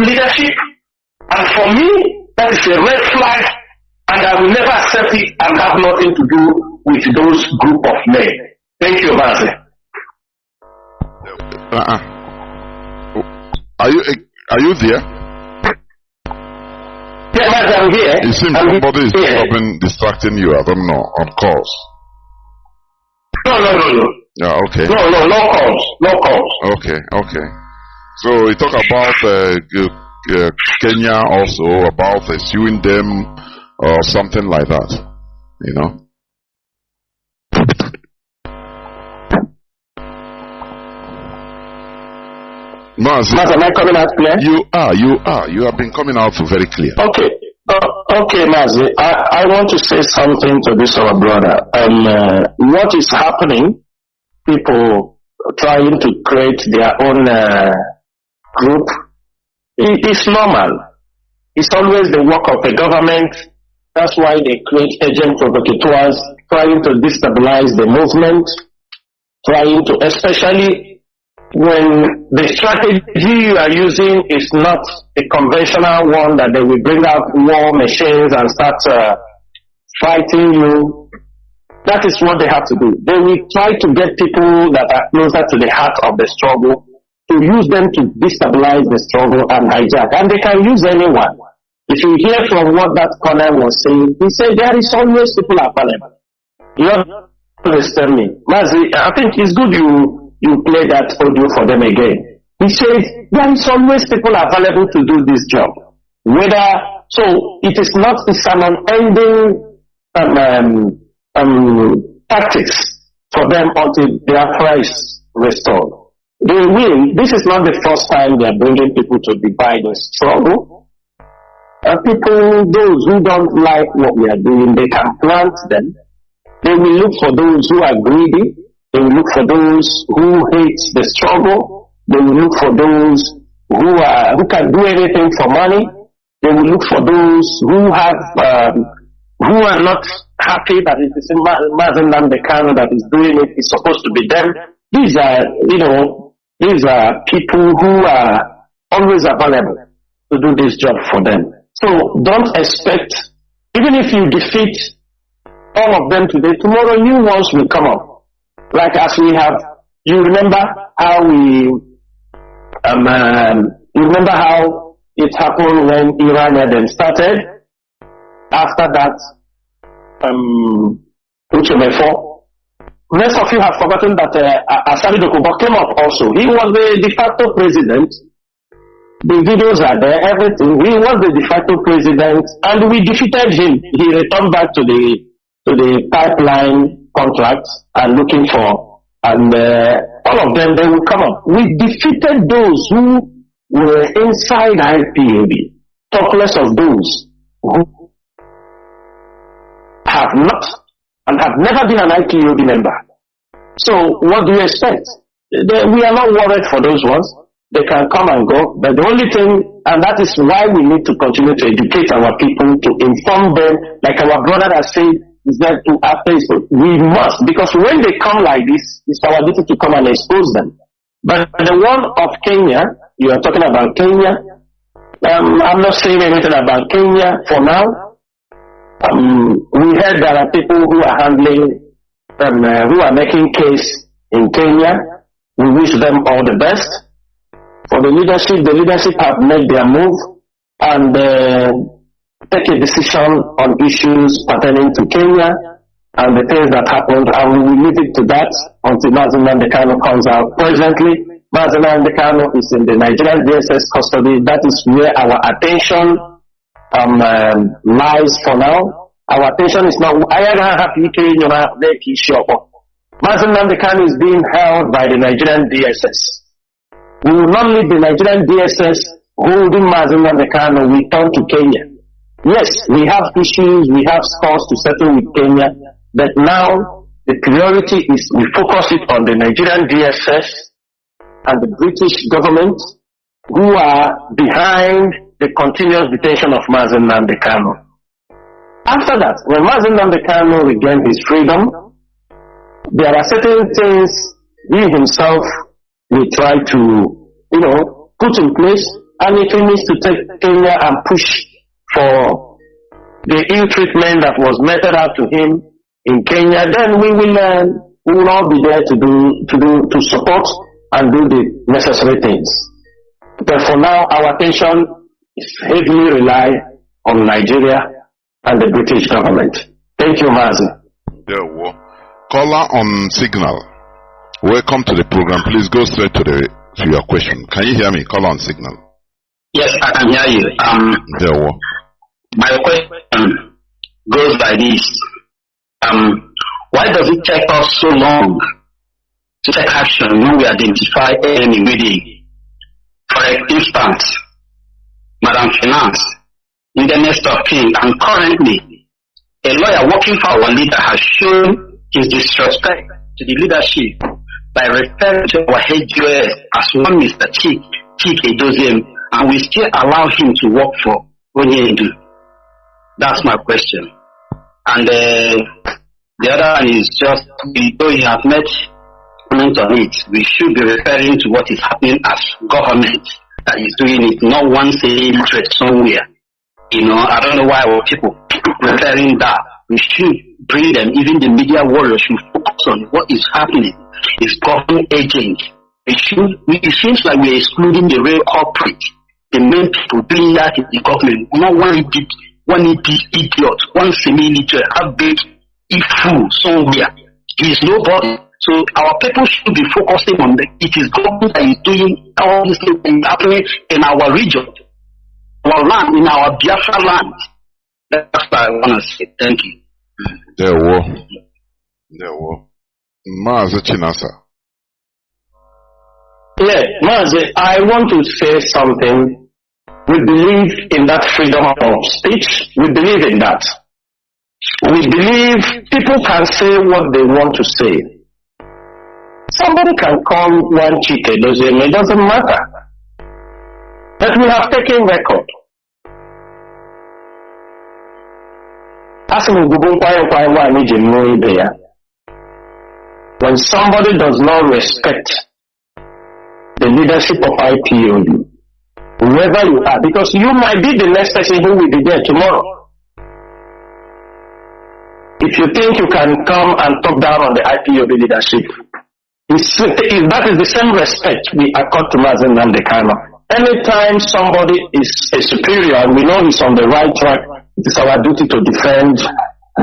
leadership. And for me, that is a red flag, and I will never accept it and have nothing to do with those group of men. Thank you, Mazi. Are you there? Yeah, Mazi, I'm here. It seems somebody is distracting you. I don't know, on calls. No. Yeah, okay. No calls. Okay. So we talk about Kenya also, about suing them or something like that, you know. Mazi, am I coming out clear? You are. You have been coming out very clear. Okay. Okay, Mazi. I want to say something to this our brother. What is happening? People trying to create their own group. It's normal. It's always the work of the government. That's why they create agent provocateurs, trying to destabilize the movement, trying to, especially when the strategy you are using is not a conventional one, that they will bring out war machines and start fighting you. That is what they have to do. They will try to get people that are closer to the heart of the struggle, to use them to destabilize the struggle and hijack. And they can use anyone. If you hear from what that colonel was saying, he said there is always people available. You understand me? Mazi, I think it's good you play that audio for them again. He said there is always people available to do this job. So it is not, it's an unending tactics for them until Biafra is restored. They will. This is not the first time they are bringing people to divide the struggle. People, those who don't like what we are doing, they can plant them. They will look for those who are greedy. They will look for those who hate the struggle. They will look for those who can do anything for money. They will look for those who are not happy that it is Mazi Nnamdi Kanu that is doing it. It's supposed to be them. These are people who are always available to do this job for them. So don't expect, even if you defeat all of them today, tomorrow new ones will come up. Like as we have, you remember how it happened when Iran then started. After that, most of you have forgotten that Asari Dokubo came up also. He was the de facto president. The videos are there, everything. He was the de facto president, and we defeated him. He returned back to the pipeline contracts and looking for, and all of them, they will come up. We defeated those who were inside IPAB, talk less of those who have not and have never been an IPAB member. So what do you expect? We are not worried for those ones. They can come and go, but the only thing, and that is why we need to continue to educate our people, to inform them, like our brother has said, is that we must, because when they come like this, it's our duty to come and expose them. But the one of Kenya, you are talking about Kenya, I'm not saying anything about Kenya for now. We heard there are people who are handling, who are making case in Kenya. We wish them all the best. For the leadership have made their move and take a decision on issues pertaining to Kenya and the things that happened, and we will leave it to that until Mazi Nnamdi Kanu comes out. Presently, Mazi Nnamdi Kanu is in the Nigerian DSS custody. That is where our attention lies for now. Our attention is not. Mazi Nnamdi Kanu is being held by the Nigerian DSS. We will not leave the Nigerian DSS holding Mazi Nnamdi Kanu. We turn to Kenya. Yes, we have issues, we have scores to settle with Kenya, but now the priority is we focus it on the Nigerian DSS and the British government who are behind the continuous detention of Mazi Nnamdi Kanu. After that, when Mazi Nnamdi Kanu regained his freedom, there are certain things he himself will try to, put in place, And if he needs to take Kenya and push for the ill treatment that was meted out to him in Kenya, then we will all be there to support and do the necessary things. But for now, our attention is heavily rely on Nigeria and the British government. Thank you, Mazi. Caller on signal. Welcome to the program. Please go straight to your question. Can you hear me? Caller on signal. Yes, I can hear you. My question goes like this. Why does it take us so long to take action when we identify enemy within? For instance, Madam Finance, in the next of kin, and currently, a lawyer working for our leader has shown his disrespect to the leadership by referring to our HUS as one Mr. Chike Doziem, and we still allow him to work for Onyendu. That's my question. And the other one is just, though you have made comment on it, we should be referring to what is happening as government that is doing it, not one saying threat somewhere. You know, I don't know why our people referring that. We should bring them, even the media warriors should focus on what is happening. It's government agent. It seems like we're excluding the real corporate, the main people doing that in the government. Not one idiot, one semi-literate, a big fool somewhere. There is nobody. So our people should be focusing on it is government that is doing all these things happening in our region, our land, in our Biafra land. That's what I want to say. Thank you. There were. Mazi Chinasa. Yeah, Mazi, I want to say something. We believe in that freedom of speech. We believe in that. We believe people can say what they want to say. Somebody can call one Chike Doziem, it doesn't matter. But we have taken record. When somebody does not respect the leadership of IPOU, whoever you are, because you might be the next person who will be there tomorrow. If you think you can come and talk down on the IPOB leadership, that is the same respect we accord to Mazi Nnamdi Kanu. Anytime somebody is a superior and we know he's on the right track, it is our duty to defend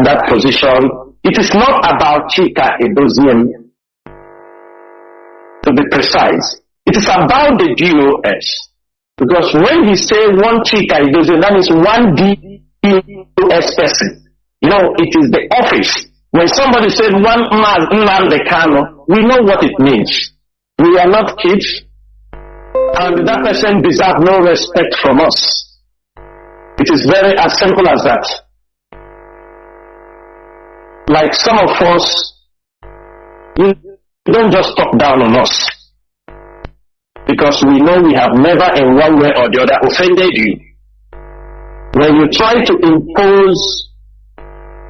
that position. It is not about Chika Edoziem, to be precise. It is about the GOS. Because when he say one Chika Edoziem, that is one DOS person. You know, it is the office. When somebody says one Nnamdi Kanu, we know what it means. We are not kids, and that person deserves no respect from us. It is very as simple as that. Like some of us, you don't just talk down on us, because we know we have never in one way or the other offended you. When you try to impose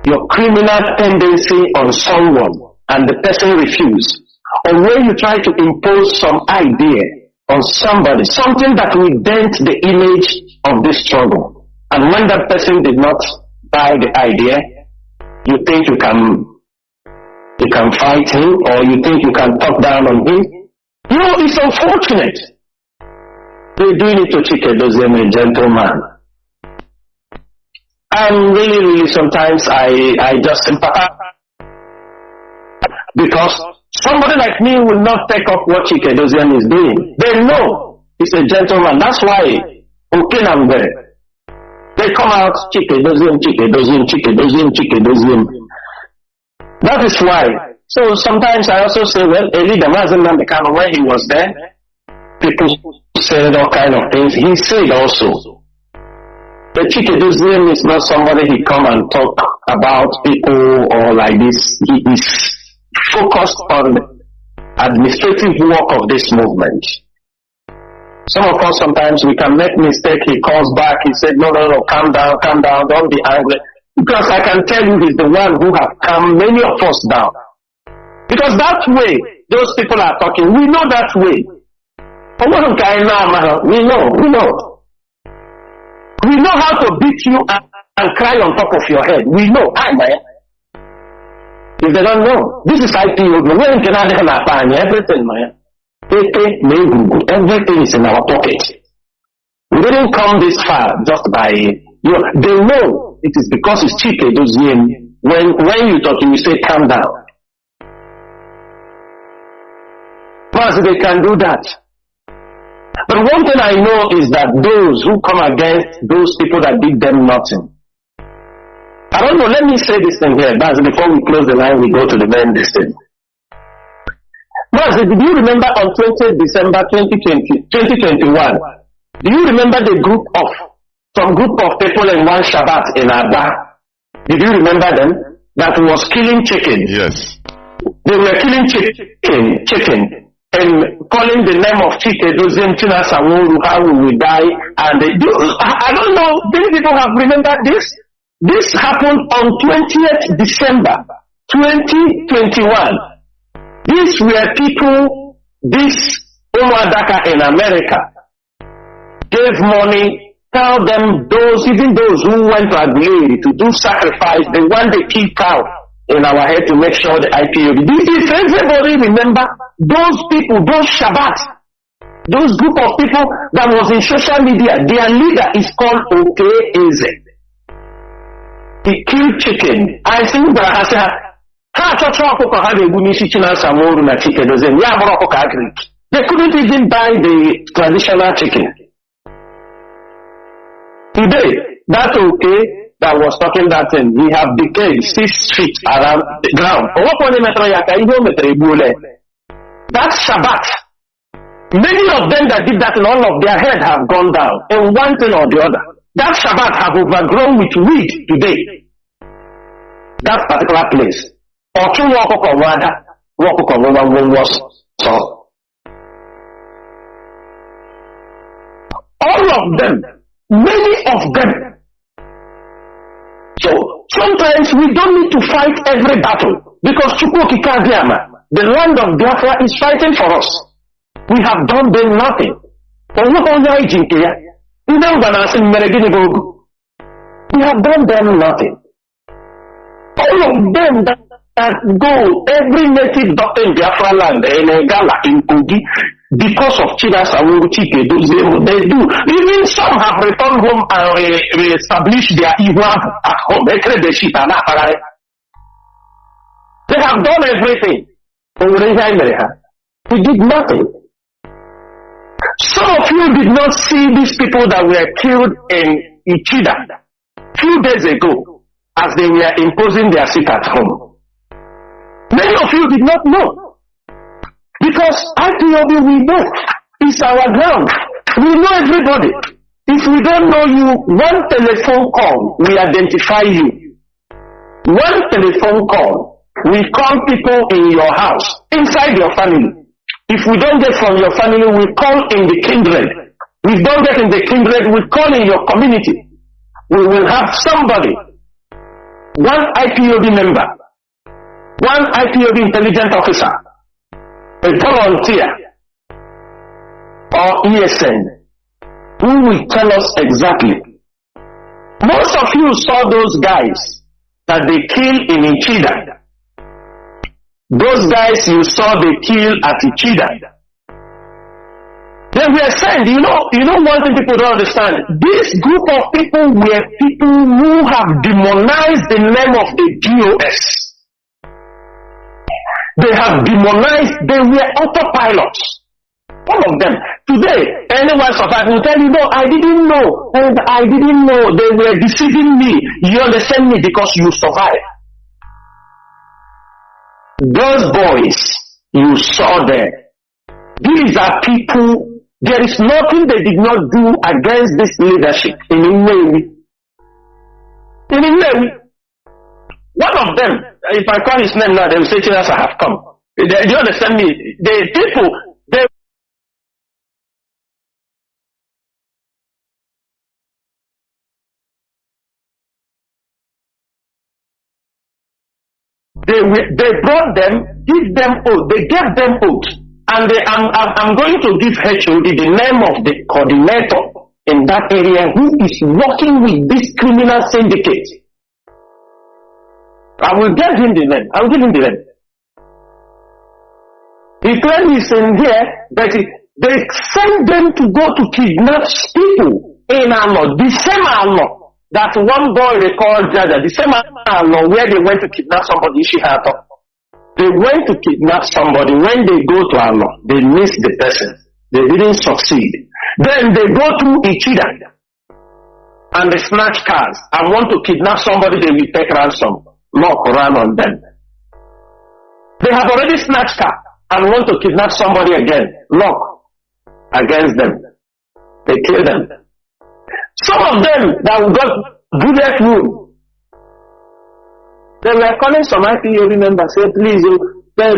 your criminal tendency on someone and the person refuses, or when you try to impose some idea on somebody, something that will dent the image of this struggle, and when that person did not buy the idea, you think you can fight him, or you think you can talk down on him. You know, it's unfortunate. They're doing it to Chike Doziem, a gentleman. And really, sometimes I just sympathize, because somebody like me will not take up what Chike Doziem is doing. They know he's a gentleman. That's why Okinambe, they come out, Chike Doziem, Chike Doziem, Chike Doziem, Chike Doziem. That is why. So sometimes I also say, well, a leader, Mazi Nnamdi Kanu, when he was there, people said all kind of things. He said also, the Chike Doziem is not somebody he come and talk about people or like this. He is focused on the administrative work of this movement. Some of us sometimes we can make mistake. He calls back. He said, no, calm down, don't be angry. Because I can tell you he's the one who have calmed many of us down. Because that way, those people are talking. We know that way. We know. We know how to beat you and cry on top of your head. We know. If they don't know, this is IPO. Everything, man. Everything is in our pocket. We didn't come this far just by, they know it is because it's cheap. When you talk, you say, calm down. Plus, they can do that. But one thing I know is that those who come against those people that did them nothing. I don't know, let me say this thing here. That's before we close the line, we go to the main thing. Mazi, did you remember on 20th December 2021, do you remember some group of people in one Shabbat in Abba? Did you remember them? That was killing chicken. Yes. They were killing chicken, and calling the name of Chinedu, how we will die. And I don't know, many people have remembered this. This happened on 20th December 2021. These were people, this Umadaka in America gave money, tell them even those who went to agree to do sacrifice, they want the key cow in our head to make sure the IPOB. If everybody remember those people, those Shabbats, those group of people that was in social media, their leader is called OKAZ. He killed chicken. I think that they couldn't even buy the traditional chicken. Today, that that was talking that thing, we have decayed 6 feet around the ground. That Shabbat, many of them that did that and all of their head have gone down in one thing or the other. That Shabbat have overgrown with weed today. That particular place. Or two walk so. All of them, many of them. So sometimes we don't need to fight every battle because the land of Biafra is fighting for us. We have done them nothing. We have done them nothing. All of them that go, every native doctor in Biafra land, in Gala, in Kogi, because of Chinas and Chinedu, they do. Even some have returned home and re-established their evil at home. They have done everything. We did nothing. Some of you did not see these people that were killed in Ichida few days ago as they were imposing their seat at home. Many of you did not know. Because IPOB we know. It's our ground. We know everybody. If we don't know you, one telephone call, we identify you. One telephone call, we call people in your house, inside your family. If we don't get from your family, we call in the kindred. We don't get in the kindred, we call in your community. We will have somebody, one IPOB member, one IPOB intelligent officer, a volunteer, or ESN, who will tell us exactly. Most of you saw those guys that they killed in Ichida. Those guys you saw they killed at Ichida. They were sent, you know one thing people don't understand. This group of people were people who have demonized the name of the DOS. They have demonized, they were autopilots. All of them. Today, anyone survived will tell you, no, I didn't know. And I didn't know. They were deceiving me. You understand me because you survived. Those boys you saw there, these are people, there is nothing they did not do against this leadership in any way. In any way. One of them, if I call his name now, they will say, I have come. Do you understand me? The people, they brought them, give them oath. They gave them oath And I'm going to give HOD the name of the coordinator in that area who is working with this criminal syndicate. I will give him the name. I will give him the name. He claims he's in here, but they send them to go to kidnap people in Arno. The same Arno that one boy recalled Jaja. The same Arno where they went to kidnap somebody. They went to kidnap somebody. When they go to Arno, they miss the person. They didn't succeed. Then they go through Ichida and they snatch cars and want to kidnap somebody. They will take ransom. Lock run on them. They have already snatched car and want to kidnap somebody again. Lock against them. They kill them. Some of them that got bullet wound, they were calling some IPOB members, say, please,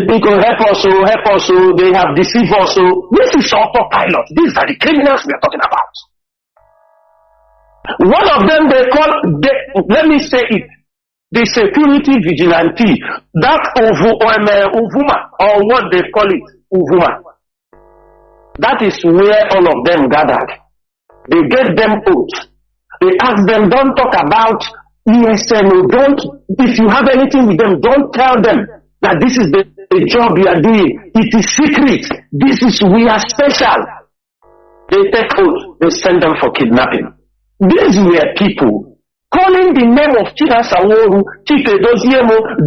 people help us, they have deceived us. This is autopilot. These are the criminals we are talking about. One of them let me say it, the security vigilante, that Uvuma, or what they call it, Uvuma. That is where all of them gathered. They gave them oath. They asked them, don't talk about ESN, if you have anything with them, don't tell them that this is the job you are doing. It is secret. We are special. They take oath. They send them for kidnapping. These were people calling the name of Chinasaworu, Chinedu,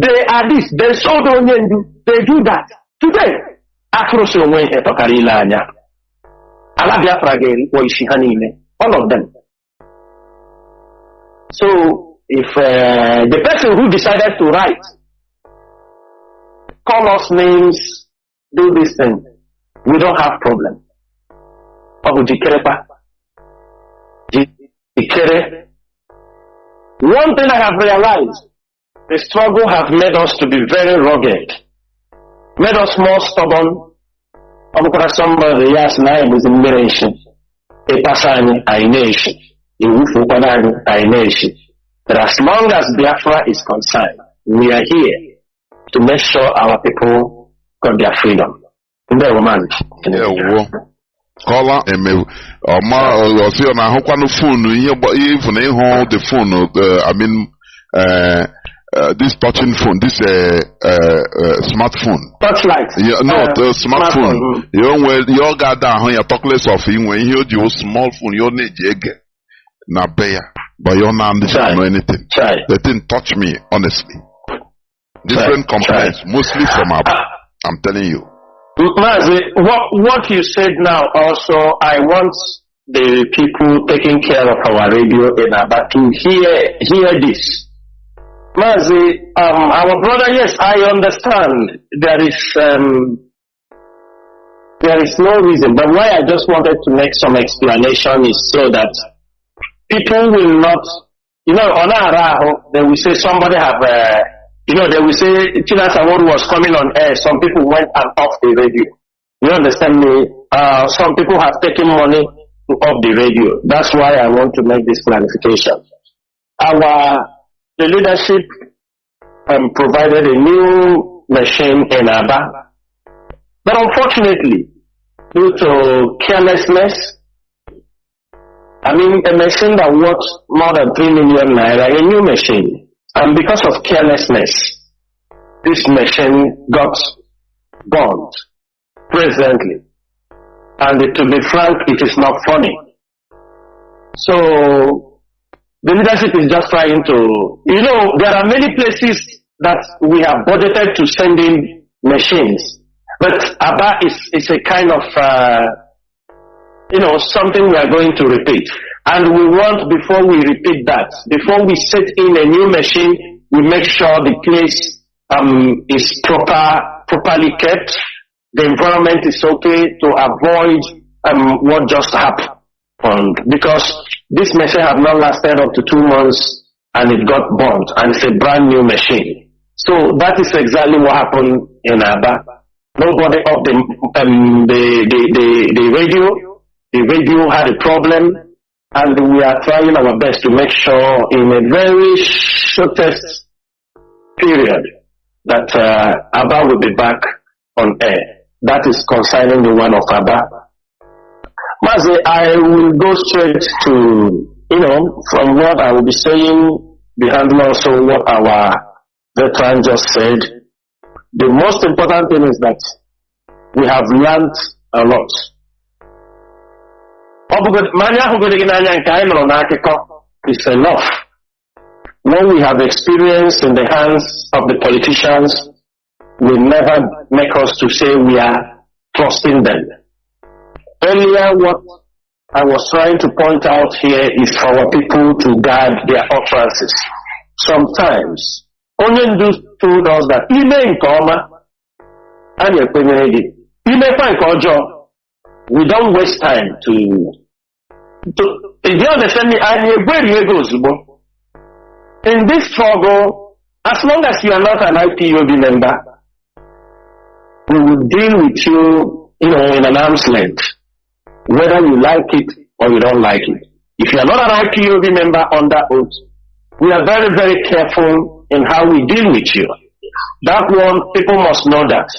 they are this, they so don't they do that. Today, Afro Sowen Etokarila Anya, Ala Biafra Geri, Oishihanine, all of them. So, if the person who decided to write, call us names, do this thing, we don't have problem. One thing I have realized, the struggle has made us to be very rugged, made us more stubborn. Somebody yes, now it was a nation, a person, a nation, a nation. But as long as Biafra is concerned, we are here to make sure our people got their freedom. Caller, see on a phone, even the phone, this touching phone, this smartphone. Touchlight. Yeah, no, the smartphone. You got down you talk less of him when you use small phone, you need jeg. Na bear, but you're not understand anything. They didn't touch me, honestly. Different complaints, mostly from Abba. I'm telling you. Mazi, what you said now also, I want the people taking care of our radio in Abba to hear this. Mazi, our brother, yes, I understand there is no reason, but why I just wanted to make some explanation is so that people will not, on Araho, they will say somebody have they will say Chinasaworu was coming on air. Some people went and off the radio. You understand me? Some people have taken money to off the radio. That's why I want to make this clarification. The leadership provided a new machine in Aba. But unfortunately, due to carelessness, a machine that worth more than 3 million naira, a new machine. And because of carelessness, this machine got burned presently. And to be frank, it is not funny. So, the leadership is just trying to, there are many places that we have budgeted to send in machines. But Aba is a kind of, something we are going to repeat. And we want, before we repeat that, before we set in a new machine, we make sure the place is properly kept. The environment is okay to avoid what just happened. Because this machine have not lasted up to 2 months and it got burnt, and it's a brand new machine. So that is exactly what happened in Aba. Nobody off the radio. The radio had a problem. And we are trying our best to make sure in a very shortest period that Abba will be back on air. that is concerning the one of Abba. Mazi, I will go straight to, from what I will be saying, behind also what our veteran just said. The most important thing is that we have learned a lot. It's enough. What we have experienced in the hands of the politicians will never make us to say we are trusting them. Earlier, what I was trying to point out here is for our people to guard their utterances. Sometimes, Onyendu told us that we don't waste time to you understand me? In this struggle, as long as you are not an IPOB member, we will deal with you, in an arm's length, whether you like it or you don't like it. If you are not an IPOB member under oath, we are very, very careful in how we deal with you. That one, people must know that.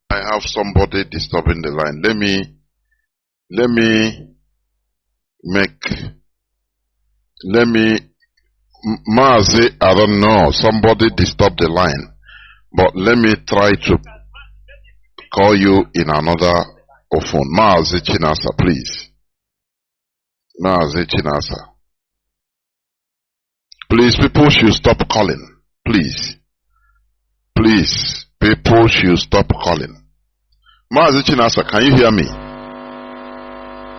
I have somebody disturbing the line. Let me Mazi, I don't know, somebody disturbed the line, but let me try to call you in another phone. Mazi Chinasa, please. Mazi Chinasa. Please, people should stop calling. Please. Please, people should stop calling. Mazi Chinasa, can you hear me?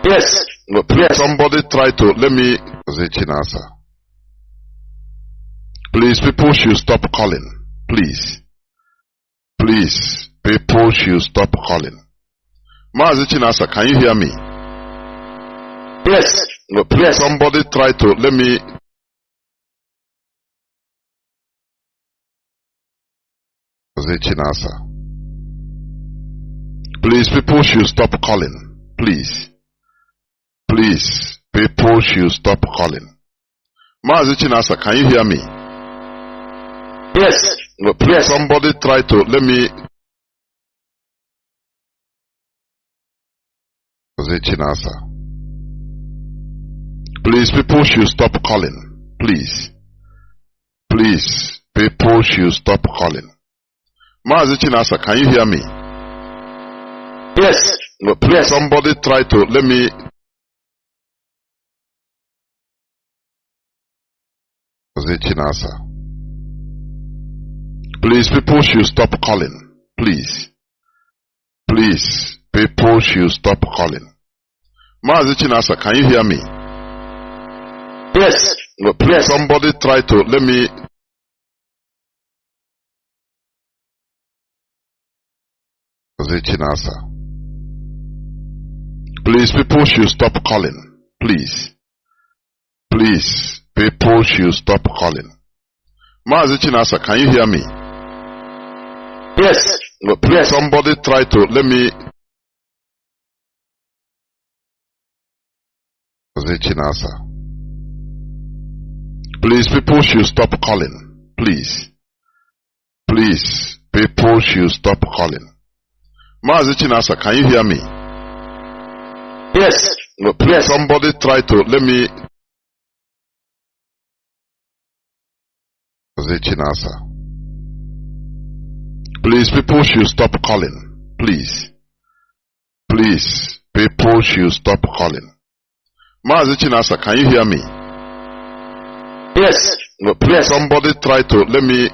Yes. No, please, yes. Somebody try to, let me, Mazi Chinasa. Please, people should stop calling. Please. Please, people should stop calling. Mazi Chinasa, can you hear me? Yes. No, please, yes. Somebody try to, let me, Mazi Chinasa. Please, people should stop calling. Please. Please, people should stop calling. Mazi Chinasa, can you hear me? Yes. No, please, yes. Somebody try to, let me, Mazi Chinasa. Please, people should stop calling. Please. Please, people should stop calling. Mazi Chinasa, can you hear me? Yes. No, please, yes. Somebody try to, let me, Mazi Chinasa. Please, people should stop calling. Please. Please, people should stop calling. Mazi Chinasa, can you hear me? Yes. No, please, yes. Somebody try to, let me, Mazi Chinasa. Please, people should stop calling. Please. Please, people should stop calling. Mazi Chinasa, can you hear me? Yes. No, please, yes. Somebody try to, let me, Mazi Chinasa. Please, people should stop calling. Please. Please, people should stop calling. Mazi Chinasa, can you hear me? Yes. No, please, yes. Somebody try to, let me, Mazi Chinasa. Please, people should stop calling. Please. Please, people should stop calling. Mazi Chinasa, can you hear me? Yes. No, please, yes. Somebody try to, let me,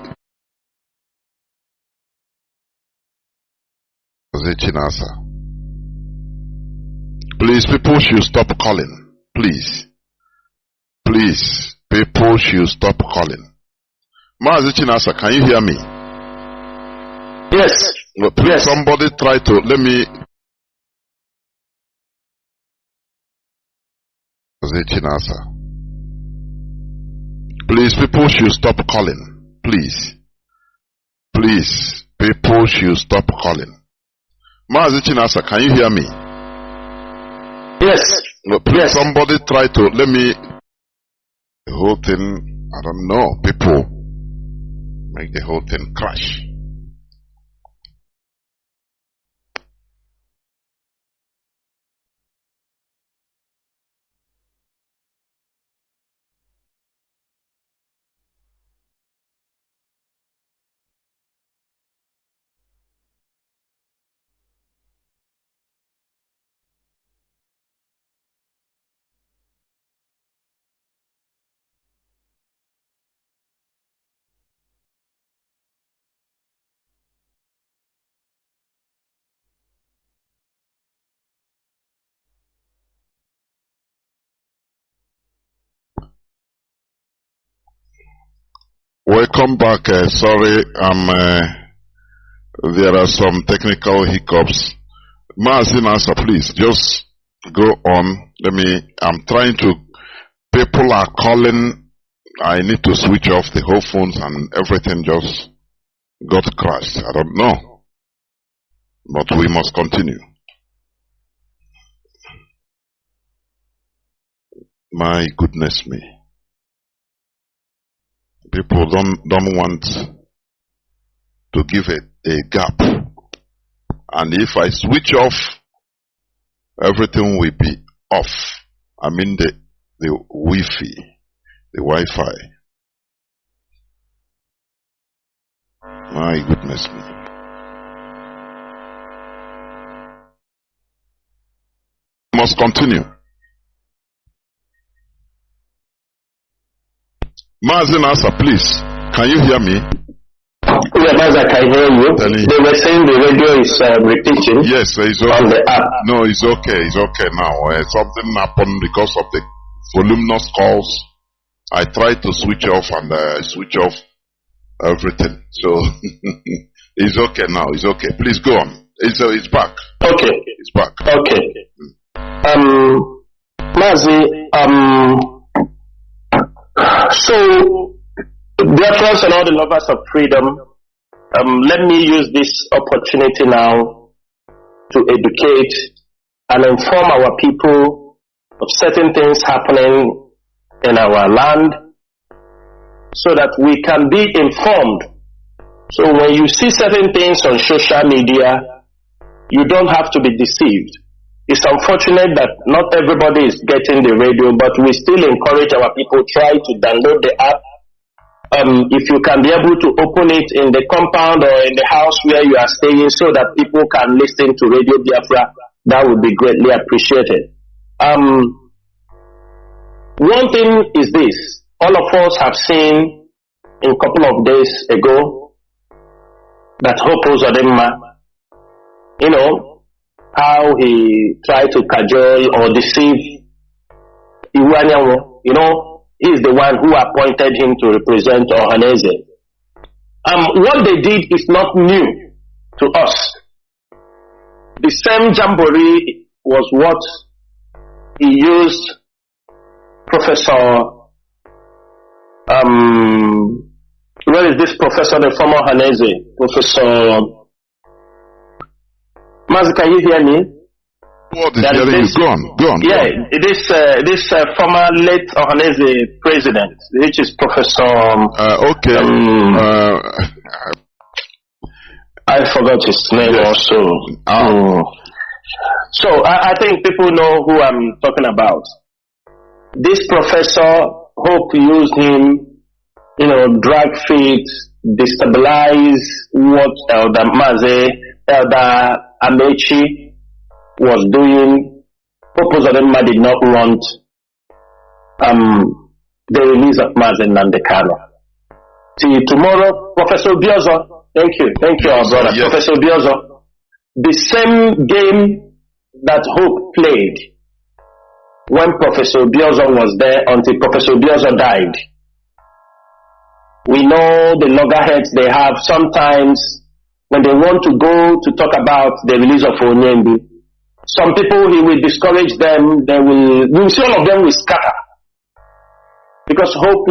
Mazi Chinasa. Please, people should stop calling. Please. Please, people should stop calling. Mazi Chinasa, can you hear me? Yes. No, please, yes. Somebody try to, let me, Mazi Chinasa. Please, people should stop calling. Please. Please, people should stop calling. Mazi Chinasa, can you hear me? Yes. No, please, yes. Somebody try to let me. The whole thing, I don't know. People make the whole thing crash. Welcome back. Sorry, there are some technical hiccups. Mazi Nasa, please just go on. I'm trying to. People are calling. I need to switch off the whole phones and everything just got crashed. I don't know, but we must continue. My goodness me. People don't want to give a gap. And if I switch off, everything will be off. I mean the Wi-Fi, the Wi-Fi. My goodness me. We must continue. Mazi Nasa, please, can you hear me? Yeah, Mazi, I can hear you. They were saying the radio is repeating. Yes, it's okay. On the app. No, it's okay. It's okay now. Something happened because of the voluminous calls. I tried to switch off and switch off everything. So it's okay now. It's okay. Please go on. It's back. Okay. It's back. Okay. Mazi, so, Biafrans and all the lovers of freedom, let me use this opportunity now to educate and inform our people of certain things happening in our land so that we can be informed. So when you see certain things on social media, you don't have to be deceived. It's unfortunate that not everybody is getting the radio, but we still encourage our people try to download the app. If you can be able to open it in the compound or in the house where you are staying so that people can listen to Radio Biafra, that would be greatly appreciated. One thing is this. All of us have seen a couple of days ago that HAUSA-SERVICE, how he tried to cajole or deceive Iwanyawo. He's the one who appointed him to represent Ohaneze. What they did is not new to us. The same jamboree was what he used Professor, where is this professor, the former Ohaneze? Professor Mazi, can you hear me? What is hearing you? Go on. Yeah, this former late Ohaneze president, which is Professor. Okay. I forgot his name also. So I think people know who I'm talking about. This professor, Hope used him, drag feet, destabilize what Elder Mazi, Elder Amechi was doing. HAUSA-SERVICE did not want the release of Mazi and Kanu. See, tomorrow, Professor Biozo, thank you, our brother, yes. Professor Biozo, the same game that Hope played when Professor Biozo was there until Professor Biozo died. We know the loggerheads they have sometimes when they want to go to talk about the release of Onyembi. Some people, he will discourage them. We'll see all of them will scatter. Because Hope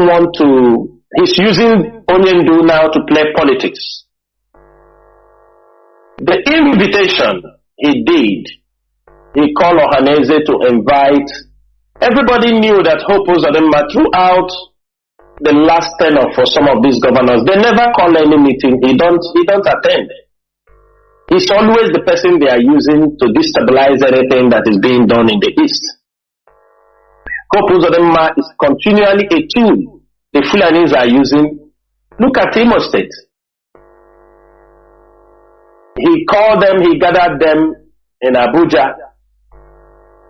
he's using Onyendu now to play politics. The invitation he did, he called Ohaneze to invite. Everybody knew that Hope Uzodimma throughout the last tenure for some of these governors, they never call any meeting. He don't attend. He's always the person they are using to destabilize anything that is being done in the East. Hope Uzodimma is continually a tool the Fulanis are using. Look at Imo State. He called them, he gathered them in Abuja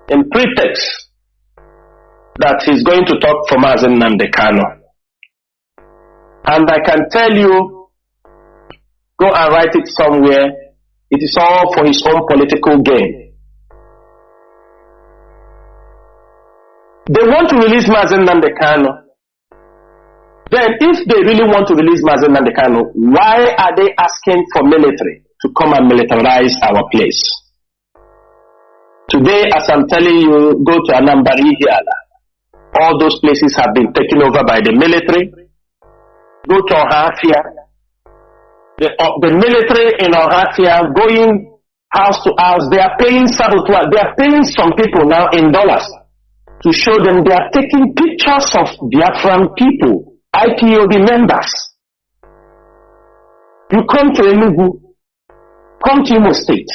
in pretext that he's going to talk for Mazi Nnamdi Kanu. And I can tell you, go and write it somewhere, it is all for his own political gain. They want to release Mazi Nnamdi Kanu. Then if they really want to release Mazi Nnamdi Kanu, why are they asking for military to come and militarize our place? Today, as I'm telling you, go to Anambra, all those places have been taken over by the military. Go to Ohafia. The military in Ohafia going house to house. They are paying saboteur. They are paying some people now in dollars to show them they are taking pictures of Biafran people, IPOB members. You come to Enugu, come to Imo State.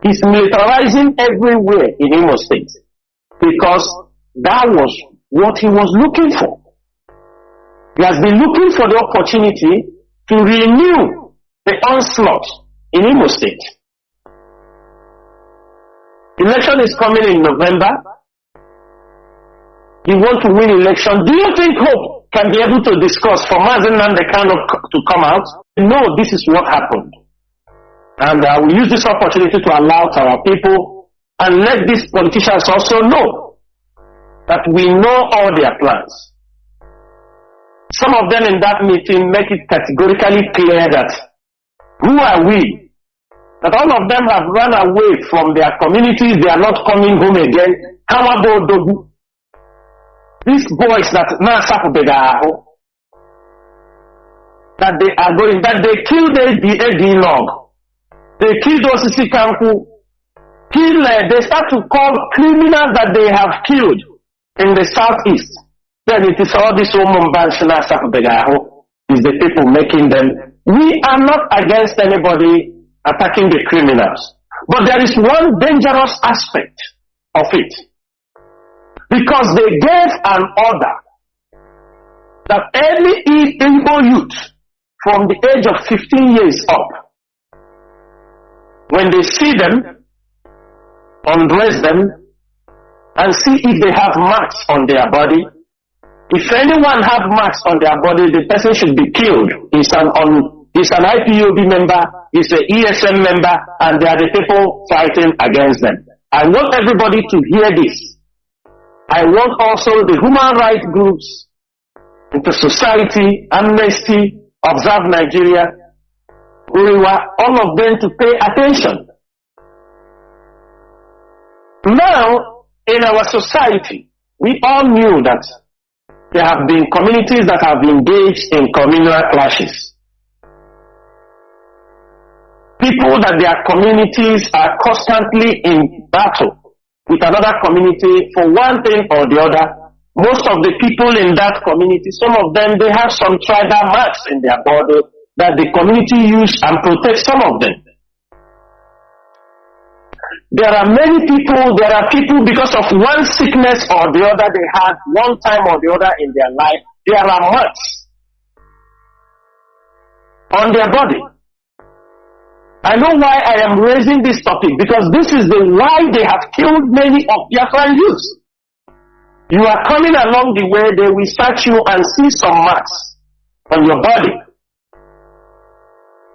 He's militarizing everywhere in Imo State because that was what he was looking for. He has been looking for the opportunity to renew the onslaught in Imo State. Election is coming in November. You want to win election. Do you think Hope can be able to discuss for Mazi Nnamdi Kanu to come out? No, this is what happened. And I will use this opportunity to allow our people and let these politicians also know that we know all their plans. Some of them in that meeting make it categorically clear that who are we? That all of them have run away from their communities, they are not coming home again. These boys that they are going, that they killed the log, they killed Osisi Kanku, they start to call criminals that they have killed in the southeast. Then it is all this woman is the people making them. We are not against anybody attacking the criminals. But there is one dangerous aspect of it. Because they gave an order that any Igbo youth from the age of 15 years up, when they see them, undress them, and see if they have marks on their body. If anyone have marks on their body, the person should be killed. He's an IPOB member, he's an ESM member, and they are the people fighting against them. I want everybody to hear this. I want also the human rights groups, the society, Amnesty, Observe Nigeria, all of them to pay attention. Now, in our society, we all knew that there have been communities that have engaged in communal clashes. People that their communities are constantly in battle with another community for one thing or the other. Most of the people in that community, some of them, they have some tribal marks in their body that the community use and protect some of them. There are many people, because of one sickness or the other they had one time or the other in their life, there are marks on their body. I know why I am raising this topic, because this is why they have killed many of Biafran youths. You are coming along the way, they will search you and see some marks on your body.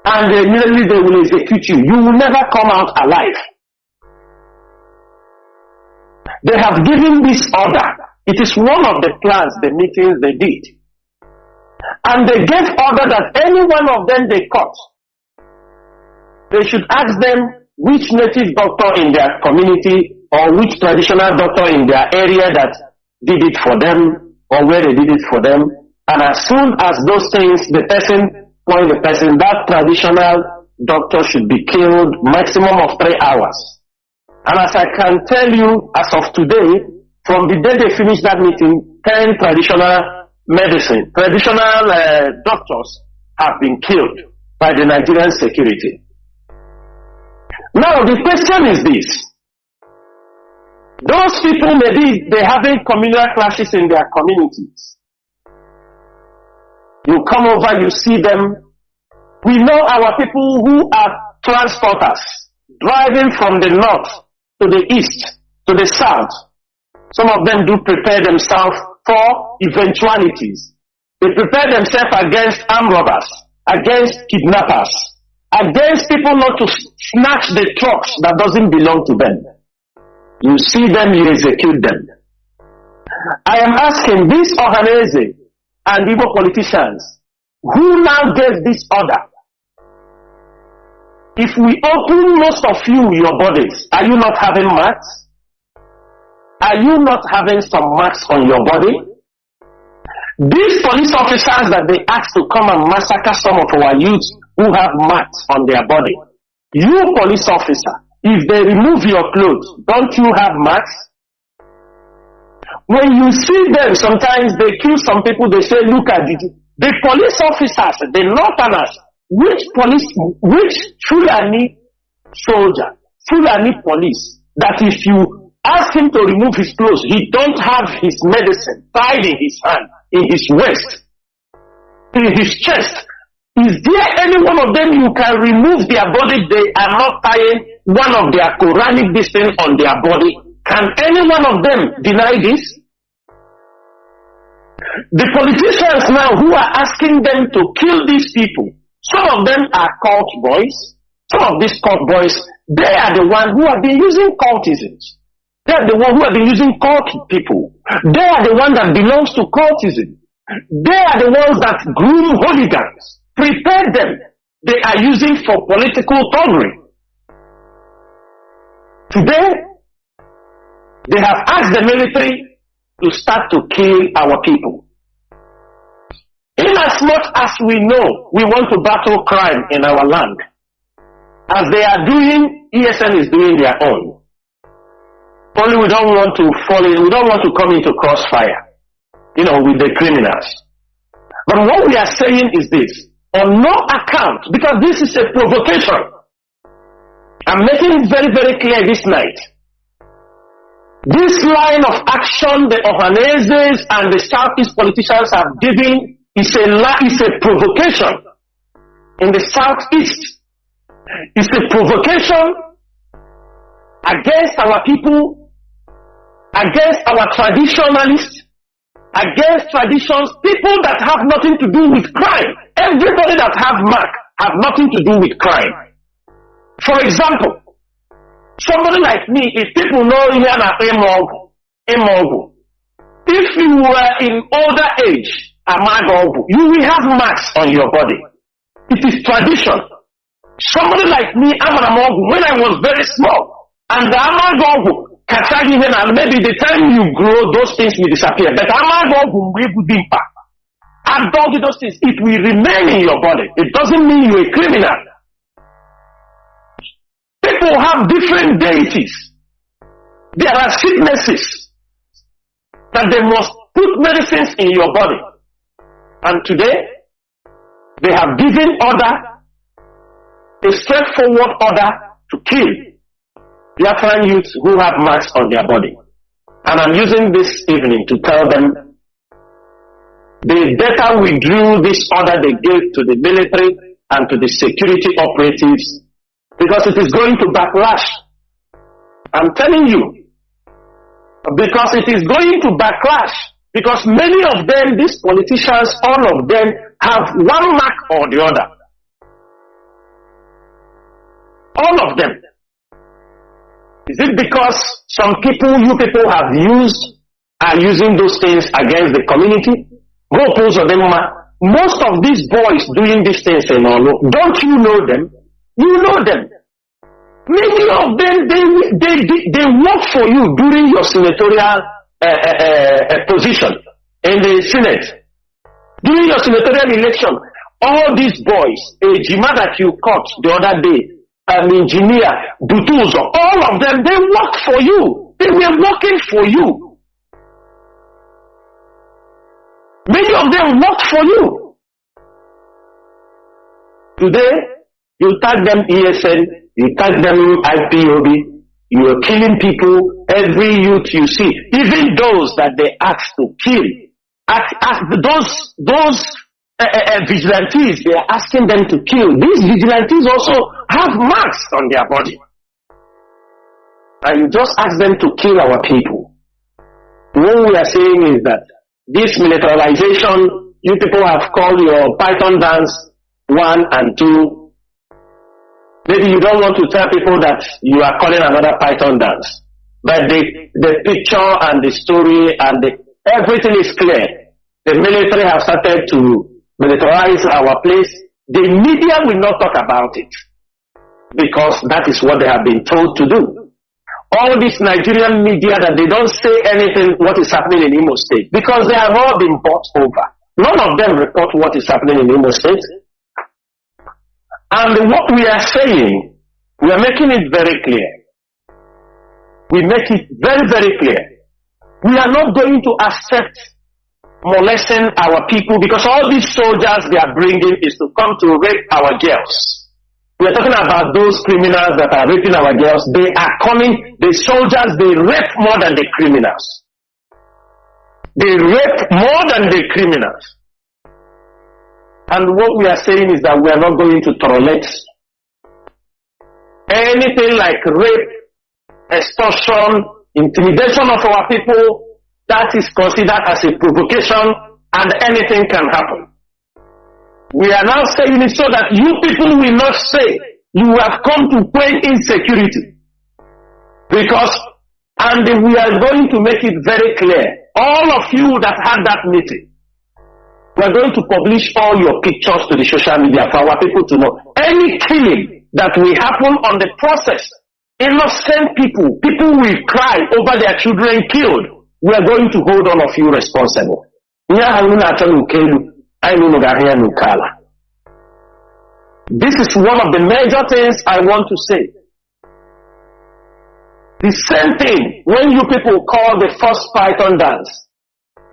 And immediately they will execute you. You will never come out alive. They have given this order. It is one of the plans, the meetings they did. And they gave order that any one of them they caught, they should ask them which native doctor in their community or which traditional doctor in their area that did it for them or where they did it for them. And as soon as those things, the person, that traditional doctor should be killed maximum of 3 hours. And as I can tell you, as of today, from the day they finish that meeting, 10 traditional doctors have been killed by the Nigerian security. Now the question is this. Those people, maybe they having communal clashes in their communities. You come over, you see them. We know our people who are transporters, driving from the north to the east, to the south. Some of them do prepare themselves for eventualities. They prepare themselves against armed robbers, against kidnappers, against people not to snatch the trucks that doesn't belong to them. You see them, you execute them. I am asking these Ohanese and Igbo politicians, who now gave this order? If we open most of you your bodies, are you not having marks? Are you not having some marks on your body? These police officers that they asked to come and massacre some of our youths who have marks on their body. You police officer, if they remove your clothes, don't you have marks? When you see them, sometimes they kill some people, they say, look at it. The police officers, the northerners, which Fulani soldier, Fulani police, that if you ask him to remove his clothes, he don't have his medicine tied in his hand, in his waist, in his chest. Is there any one of them you can remove their body? They are not tying one of their Quranic distance on their body. Can any one of them deny this? The politicians now who are asking them to kill these people, some of them are cult boys. Some of these cult boys, they are the ones who have been using cultisms. They are the ones who have been using cult people. They are the ones that belongs to cultism. They are the ones that groom hooligans. Prepare them. They are using for political thuggery. Today, they have asked the military to start to kill our people. Inasmuch as we know we want to battle crime in our land, as they are doing, ESN is doing their own. Only we don't want to fall in, we don't want to come into crossfire, with the criminals. But what we are saying is this, on no account, because this is a provocation. I'm making it very, very clear this night. This line of action the Ohaneses and the Southeast politicians have given is a provocation in the Southeast. It's a provocation against our people, against our traditionalists, against traditions, people that have nothing to do with crime. Everybody that have mark have nothing to do with crime. For example, somebody like me, if people know here na Emogu, if you were in older age, Amagogu, you will have marks on your body. It is tradition. Somebody like me, Amagogu, when I was very small, and the Amagogu, and maybe the time you grow, those things will disappear. But Amagogu will be impact. And those things, it will remain in your body. It doesn't mean you're a criminal. People have different deities. There are sicknesses that they must put medicines in your body. And today, they have given order, a straightforward order to kill Biafran youths who have marks on their body. And I'm using this evening to tell them they better withdrew this order they gave to the military and to the security operatives, because it is going to backlash. I'm telling you, because it is going to backlash. Because many of them, these politicians, all of them have one mark or the other. All of them. Is it because some people, you people are using those things against the community? Most of these boys doing these things, don't you know them? You know them. Many of them, they work for you during your senatorial position in the Senate. During your senatorial election, all these boys, a Jima that you caught the other day, an engineer, Butuzo, all of them, they work for you. They were working for you. Many of them work for you. Today, you tag them ESN, you tag them IPOB, you are killing people, every youth you see, even those that they ask to kill. Those vigilantes, they are asking them to kill. These vigilantes also have marks on their body. And you just ask them to kill our people. What we are saying is that this militarization, you people have called your Python dance 1 and 2. Maybe you don't want to tell people that you are calling another Python dance. But the picture and the story and everything is clear. The military have started to militarize our place. The media will not talk about it because that is what they have been told to do. All this Nigerian media that they don't say anything what is happening in Imo State because they have all been bought over. None of them report what is happening in Imo State. And what we are saying, we are making it very clear. We make it very, very clear. We are not going to accept molesting our people because all these soldiers they are bringing is to come to rape our girls. We are talking about those criminals that are raping our girls. They are coming, the soldiers, they rape more than the criminals. They rape more than the criminals. And what we are saying is that we are not going to tolerate anything like rape, extortion, intimidation of our people. That is considered as a provocation and anything can happen. We are now saying it so that you people will not say you have come to quell insecurity. And we are going to make it very clear. All of you that had that meeting, we are going to publish all your pictures to the social media for our people to know. Any killing that will happen on the process, innocent people will cry over their children killed. We are going to hold all of you responsible. This is one of the major things I want to say. The same thing when you people call the first Python dance.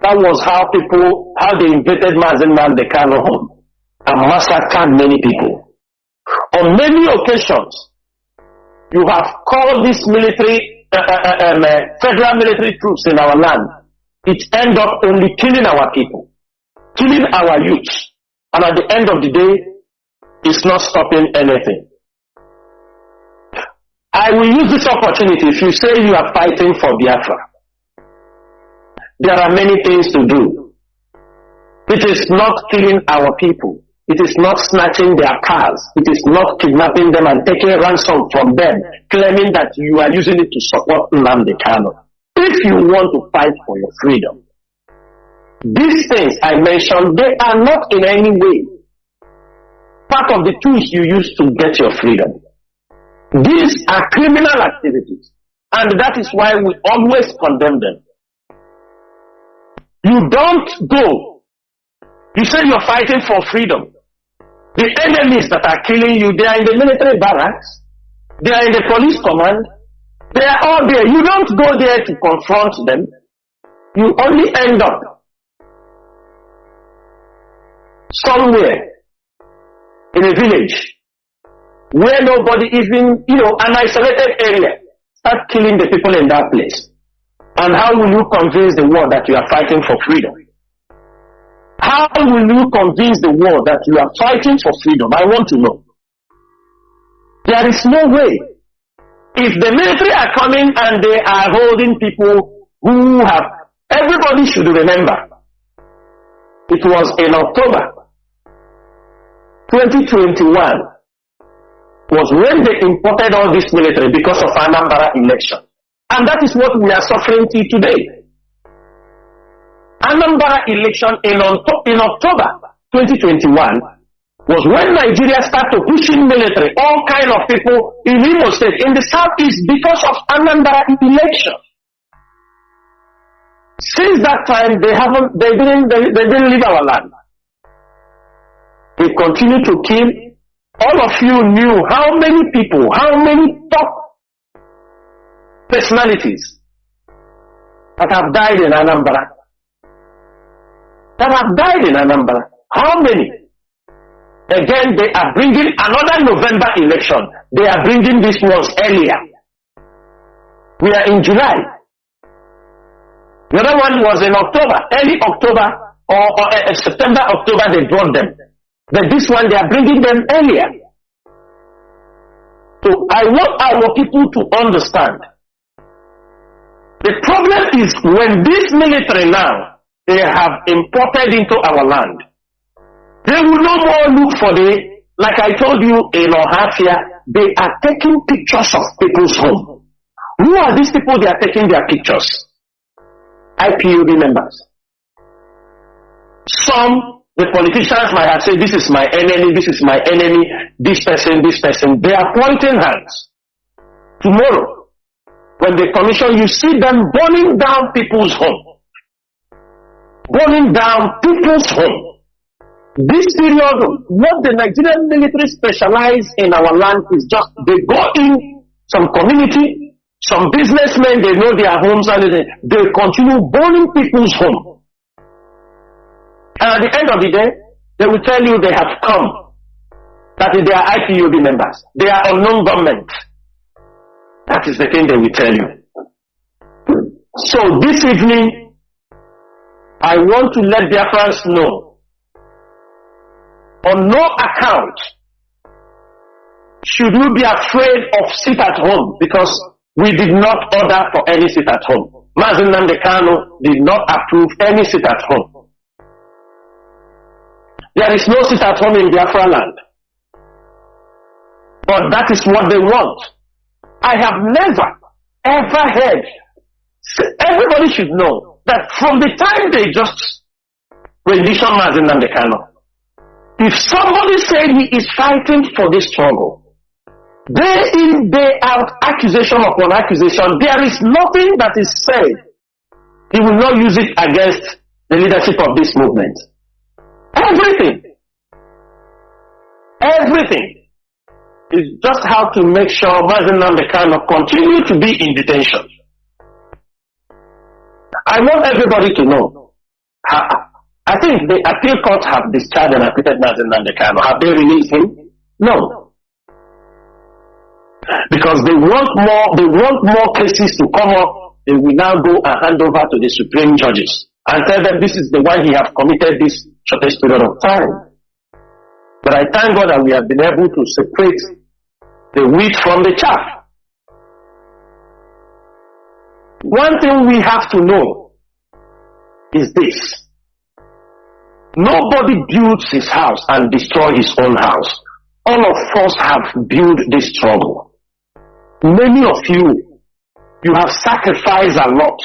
That was how they invaded Mazi and Kanu home and massacred many people. On many occasions, you have called this military federal military troops in our land. It ends up only killing our people, killing our youth, and at the end of the day, it's not stopping anything. I will use this opportunity. If you say you are fighting for Biafra, there are many things to do. It is not killing our people. It is not snatching their cars. It is not kidnapping them and taking ransom from them, claiming that you are using it to support Nnamdi. If you want to fight for your freedom, these things I mentioned, they are not in any way part of the tools you use to get your freedom. These are criminal activities, and that is why we always condemn them. You don't go. You say you're fighting for freedom. The enemies that are killing you, they are in the military barracks. They are in the police command. They are all there. You don't go there to confront them. You only end up somewhere in a village where nobody even, an isolated area, start killing the people in that place. And how will you convince the world that you are fighting for freedom? How will you convince the world that you are fighting for freedom? I want to know. There is no way. If the military are coming and they are holding people who have, everybody should remember, it was in October 2021 was when they imported all this military because of Anambra election. And that is what we are suffering till today. Anambra election in October 2021 was when Nigeria started pushing military, all kind of people in Imo State, in the southeast, because of Anambra election. Since that time, they didn't leave our land. They continue to kill. All of you knew how many people, how many top personalities that have died in Anambra. How many? Again, they are bringing another November election. They are bringing this ones earlier. We are in July. The other one was in October, early October or September, October, they brought them. But this one, they are bringing them earlier. So I want our people to understand. The problem is when this military now, they have imported into our land. They will no more look for like I told you in Ohafia, they are taking pictures of people's home. Who are these people they are taking their pictures? IPOB members. Some, the politicians might have said, this is my enemy, this is my enemy, this person. They are pointing hands. Tomorrow, when they commission, you see them burning down people's home. Burning down people's home. This period, what the Nigerian military specialize in our land is just, they go in some community, some businessmen, they know their homes and they continue burning people's home. And at the end of the day, they will tell you they have come. That is, they are IPOB members. They are unknown government. That is the thing they will tell you. So this evening, I want to let Biafrans know, on no account should you be afraid of sit at home, because we did not order for any sit at home. Mazi Nnamdi Kanu did not approve any sit at home. There is no sit at home in Biafra land. But that is what they want. I have never, ever heard, everybody should know that from the time they just rendition Mazi Nnamdi Kanu, if somebody said he is fighting for this struggle, day in, day out, accusation upon accusation, there is nothing that is said. He will not use it against the leadership of this movement. Everything is just how to make sure Mazi Nnamdi Kanu continue to be in detention. I want everybody to know. I think the appeal court have discharged and acquitted Mazi Nnamdi Kanu. Have they released him? No. Because they want more cases to come up. They will now go and hand over to the supreme judges and tell them this is the one he have committed this shortest period of time. But I thank God that we have been able to separate the wheat from the chaff. One thing we have to know is this. Nobody builds his house and destroys his own house. All of us have built this struggle. Many of you have sacrificed a lot.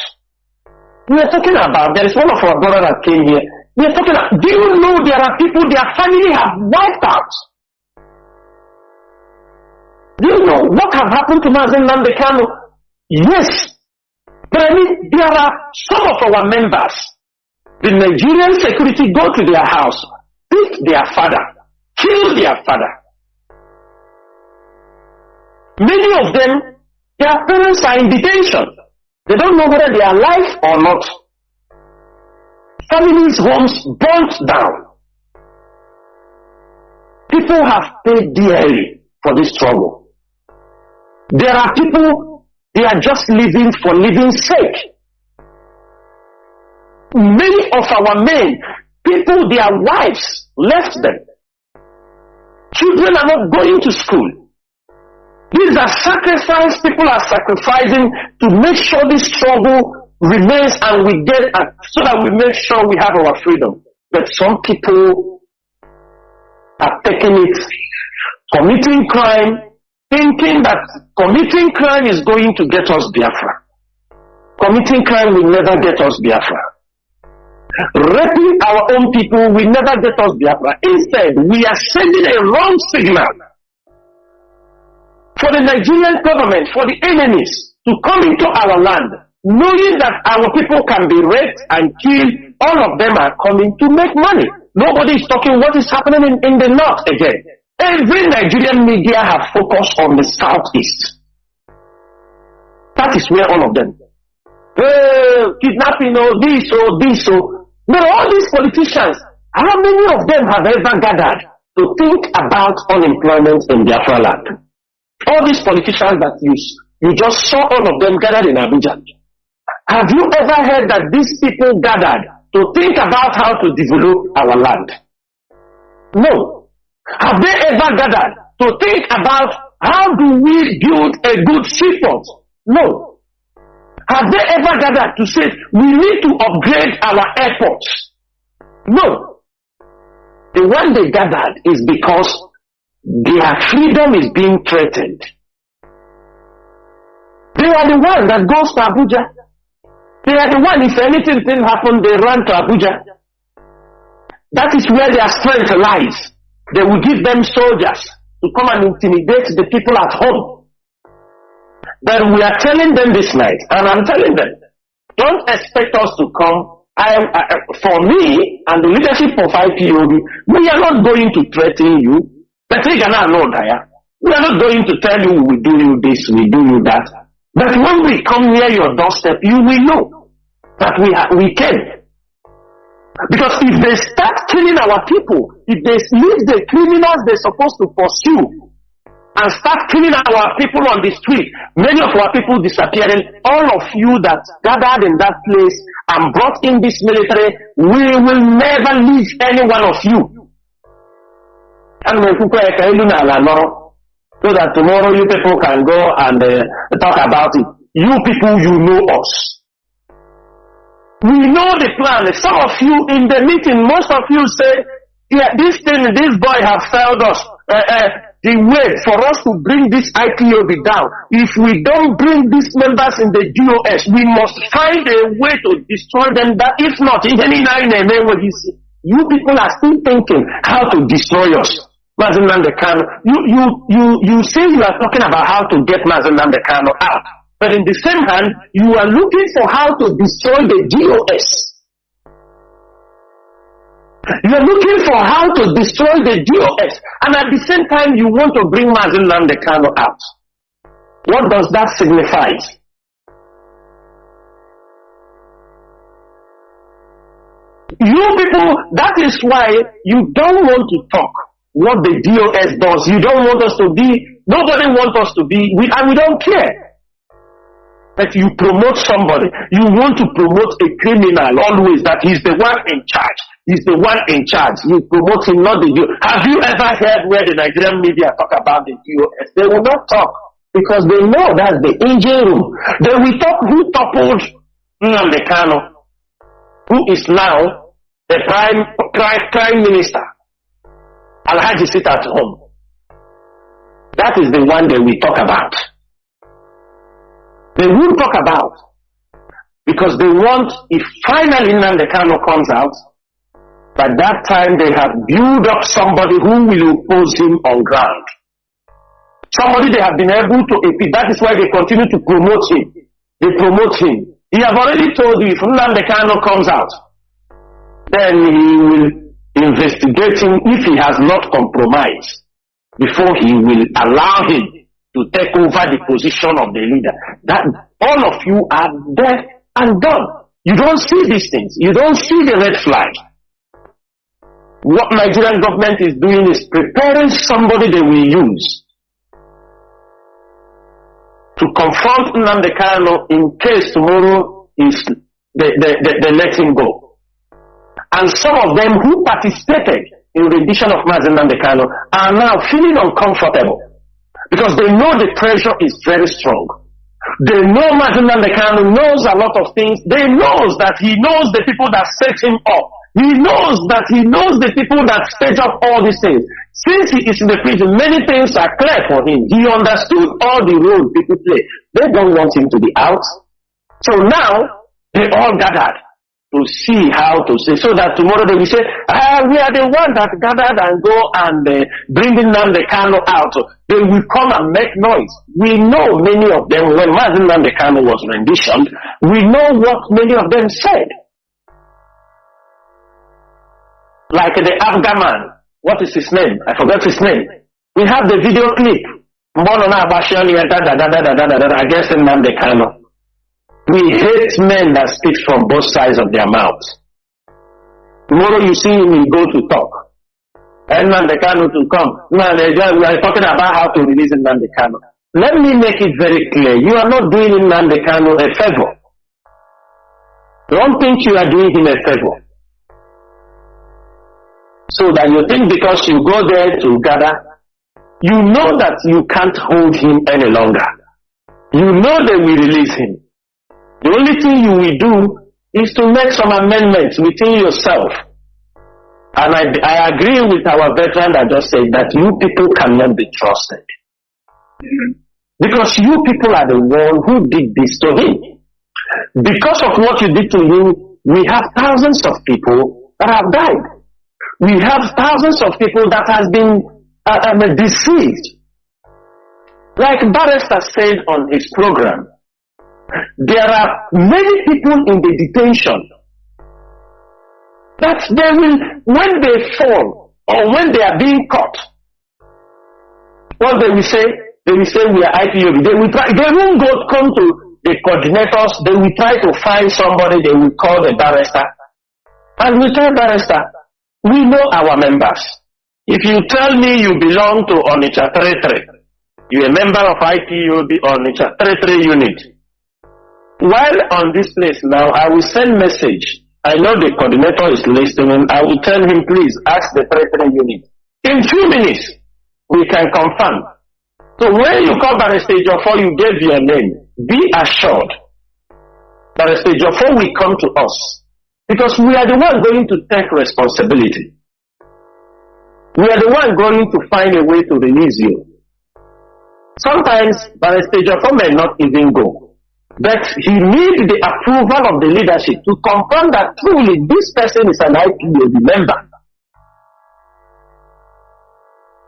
We are talking about, there is one of our brothers that came here. We are talking about, do you know there are people, their family have wiped out? Do you know what have happened to Mazi Nnamdi Kanu? Yes. But I mean, there are some of our members. The Nigerian security go to their house, beat their father, kill their father. Many of them, their parents are in detention. They don't know whether they are alive or not. Families' homes burnt down. People have paid dearly for this struggle. There are people, they are just living for living's sake. Many of our men, people, their wives left them. Children are not going to school. These are sacrifices people are sacrificing to make sure this struggle remains and we get so that we make sure we have our freedom. But some people are taking it, committing crime, thinking that committing crime is going to get us Biafra. Committing crime will never get us Biafra. raping our own people will never get us Biafra. Instead, we are sending a wrong signal for the Nigerian government, for the enemies to come into our land, knowing that our people can be raped and killed. All of them are coming to make money. Nobody is talking what is happening in the north again. Every Nigerian media have focused on the southeast. That is where all of them. Kidnapping, this. But all these politicians, how many of them have ever gathered to think about unemployment in Biafra land? All these politicians that you just saw all of them gathered in Abuja. Have you ever heard that these people gathered to think about how to develop our land? No. Have they ever gathered to think about how do we build a good seaport? No. Have they ever gathered to say we need to upgrade our airports? No. The one they gathered is because their freedom is being threatened. They are the one that goes to Abuja. They are the one, if anything happens, they run to Abuja. That is where their strength lies. They will give them soldiers to come and intimidate the people at home. But we are telling them this night, and I'm telling them, don't expect us to come. For me and the leadership of IPOB, we are not going to threaten you. But we are not going to tell you we do you this, we do you that. But when we come near your doorstep, you will know that we can. Because if they start killing our people, if they leave the criminals they're supposed to pursue, and start killing our people on the street, many of our people disappearing, all of you that gathered in that place and brought in this military, we will never leave any one of you. And so that tomorrow you people can go and talk about it. You people, you know us. We know the plan. Some of you in the meeting, most of you say, yeah, this boy have failed us. The way for us to bring this IPOB down, if we don't bring these members in the GOS, we must find a way to destroy them. That if not, you people are still thinking how to destroy us. Mazi Nnamdi Kanu, you say you are talking about how to get Mazi Nnamdi Kanu out, but in the same hand, you are looking for how to destroy the GOS. You are looking for how to destroy the GOS, and at the same time you want to bring Mazi Nnamdi Kanu out. What does that signify? You people, that is why you don't want to talk what the GOS does. You don't want us to be, nobody wants us to be, and we don't care. That you promote somebody, you want to promote a criminal always, that he's the one in charge. He's the one in charge. You promote him, not the GOS. Have you ever heard where the Nigerian media talk about the GOS? They will not talk because they know that's the engine room. They will talk who toppled Nnamdi Kanu, who is now the prime minister. Alhaji sit at home. That is the one that we talk about. They will talk about, because they want, if finally Nnamdi Kanu comes out, by that time they have built up somebody who will oppose him on ground. Somebody they have been able to appeal. That is why they continue to promote him. They promote him. He have already told you, if Nnamdi Kanu comes out, then he will investigate him if he has not compromised, before he will allow him to take over the position of the leader. That all of you are deaf and dumb. You don't see these things. You don't see the red flag. What Nigerian government is doing is preparing somebody they will use to confront Nnamdi Kanu in case tomorrow they let him go. And some of them who participated in the rendition of Mazi Nnamdi Kanu are now feeling uncomfortable, because they know the pressure is very strong. They know Mazi Nnamdi Kanu knows a lot of things. They knows that he knows the people that set him up. He knows that he knows the people that stage up all these things. Since he is in the prison, many things are clear for him. He understood all the role people play. They don't want him to be out. So now, they all gathered to to see how to say, so that tomorrow they will say, we are the one that gathered and go and bring Nnamdi Kanu out. They will come and make noise. We know many of them, when Mazi Nnamdi Kanu was renditioned, we know what many of them said. Like the Afghan man, what is his name? I forgot his name. We have the video clip. Against Nnamdi Kanu. We hate men that speak from both sides of their mouths. Tomorrow you see him, he go to talk. And Nnamdi Kanu to come. We are talking about how to release Nnamdi Kanu. Let me make it very clear. You are not doing Nnamdi Kanu a favor. Don't think you are doing him a favor. So that you think because you go there to gather, you know that you can't hold him any longer. You know they will release him. The only thing you will do is to make some amendments within yourself. And I agree with our veteran that just said that you people cannot be trusted. Because you people are the one who did this to him. Because of what you did to him, we have thousands of people that have died. We have thousands of people that has been deceived. Like Barrister said on his program, there are many people in the detention that they will, when they fall or when they are being caught, what they will say we are IPOB. They won't come to the coordinators. They will try to find somebody. They will call the barrister, and we tell barrister, we know our members. If you tell me you belong to Onitsha 33, you're a member of IPOB Onitsha 33 unit. While on this place now, I will send message. I know the coordinator is listening. I will tell him, please ask the 33 unit. In 2 minutes, we can confirm. So when you call Barrister Jofo, you gave your name. Be assured, Barrister Jofo will come to us. Because we are the one going to take responsibility. We are the one going to find a way to release you. Sometimes Barrister Jofo may not even go. But he needs the approval of the leadership to confirm that truly this person is an IPOB member.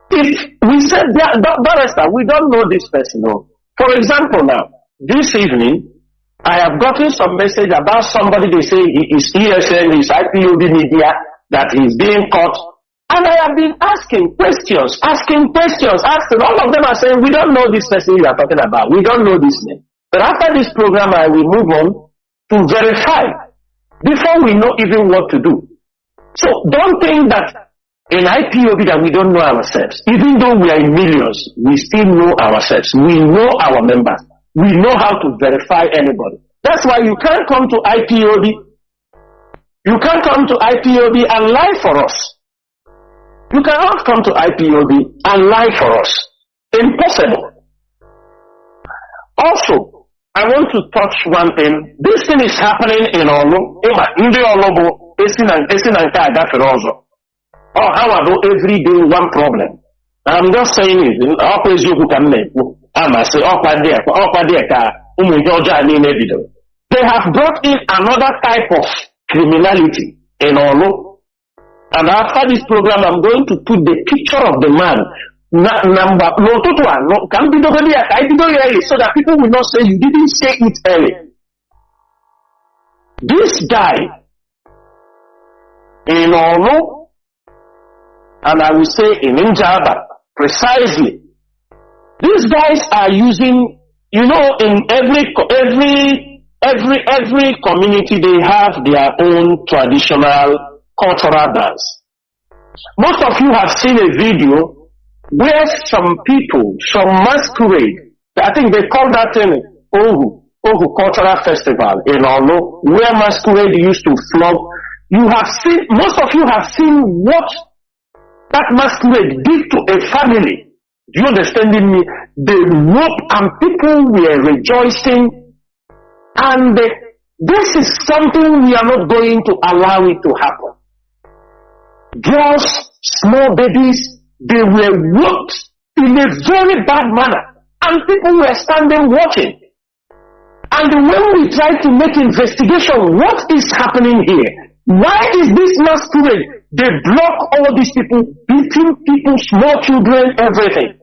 If we said, Barrister, we don't know this person. No. For example now, this evening, I have gotten some message about somebody. They say he is ESN, he is IPOB media, that he is being caught. And I have been asking questions. All of them are saying, we don't know this person you are talking about. We don't know this name. But after this program, I will move on to verify before we know even what to do. So don't think that in IPOB that we don't know ourselves. Even though we are in millions, we still know ourselves. We know our members. We know how to verify anybody. That's why you can't come to IPOB. You can't come to IPOB and lie for us. You cannot come to IPOB and lie for us. Impossible. Also, I want to touch one thing. This thing is happening in Olu. Ndị Olu esi na nke agafere ọzọ. Oh, how about every day one problem? I'm just saying it. Ọkwa eziokwu ka m na-ekwu. Amasị ọkwa dị ka ụmụ ndị ọjọọ niile bido. They have brought in another type of criminality in Olu. And after this program, I'm going to put the picture of the man. So that people will not say you didn't say it early. This guy in Olu, and I will say in Njaba, precisely, these guys are using, in every community they have their own traditional cultural dance. Most of you have seen a video where some people, some masquerade, I think they call that thing Ohu Cultural Festival in Olu, where masquerade used to flog. Most of you have seen what that masquerade did to a family. Do you understand me? They rope and people were rejoicing, and this is something we are not going to allow it to happen. Girls, small babies, they were worked in a very bad manner, and people were standing watching. And when we try to make investigation, what is happening here? Why is this masquerade? They block all these people, beating people, small children, everything.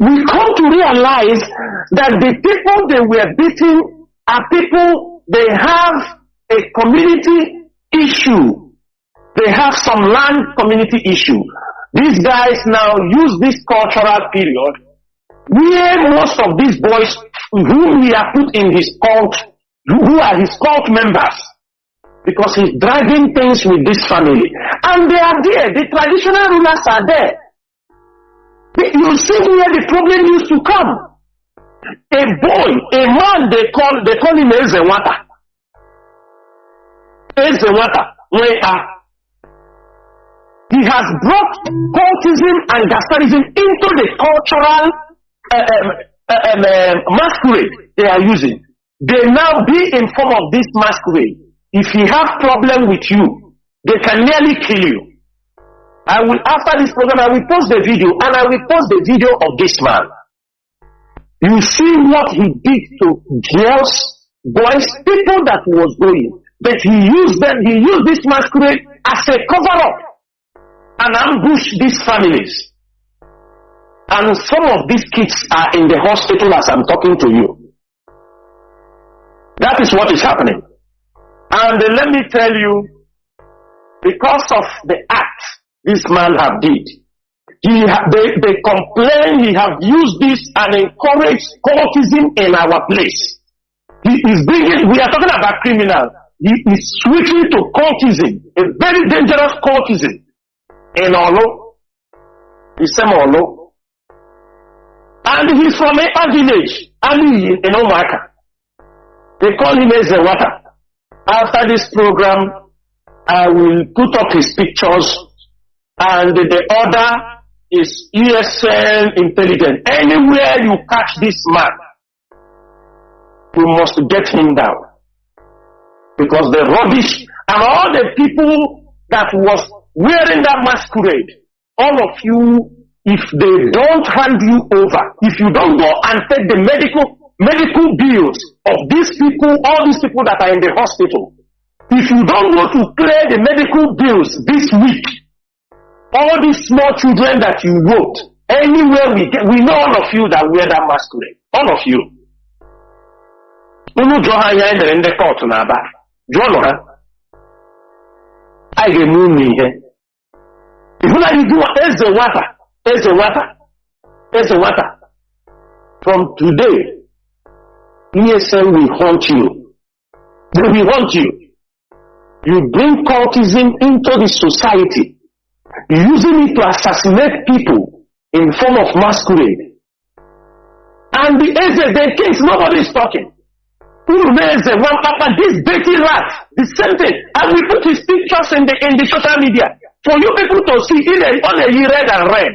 We come to realize that the people they were beating are people, they have a community issue. They have some land community issue. These guys now use this cultural period where most of these boys whom he has put in his cult, who are his cult members, because he's dragging things with this family. And they are there. The traditional rulers are there. You see where the problem used to come. A boy, a man, they call him Ezewata. Ezewata. He has brought cultism and gastarism into the cultural masquerade they are using. They now be in form of this masquerade. If he have problem with you, they can nearly kill you. After this program, I will post the video, and I will post the video of this man. You see what he did to girls, boys, people that was going. But he used this masquerade as a cover-up and ambush these families. And some of these kids are in the hospital as I'm talking to you. That is what is happening. And let me tell you, because of the act this man have did, they complain he have used this and encouraged cultism in our place. He is bringing, we are talking about criminal. He is switching to cultism, a very dangerous cultism. In Olo, Olo, and he's from a village, Ali in Omaka. They call him Ezewata. After this program, I will put up his pictures, and the order is ESN intelligence. Anywhere you catch this man, you must get him down. Because the rubbish and all the people that was wearing that masquerade, all of you, if they don't hand you over, if you don't go and take the medical bills of these people, all these people that are in the hospital, if you don't go to clear the medical bills this week, all these small children that you wrote, anywhere we know all of you that wear that masquerade. All of you. Unu Johaya in the court na aba. John I get me here. If you do Ezewata. From today, ESN will haunt you. They will haunt you. You bring cultism into the society, using it to assassinate people in form of masquerade. And the case, nobody is talking. This dirty rat, the same thing. And we put his pictures in the social media for you people to see on a red and red.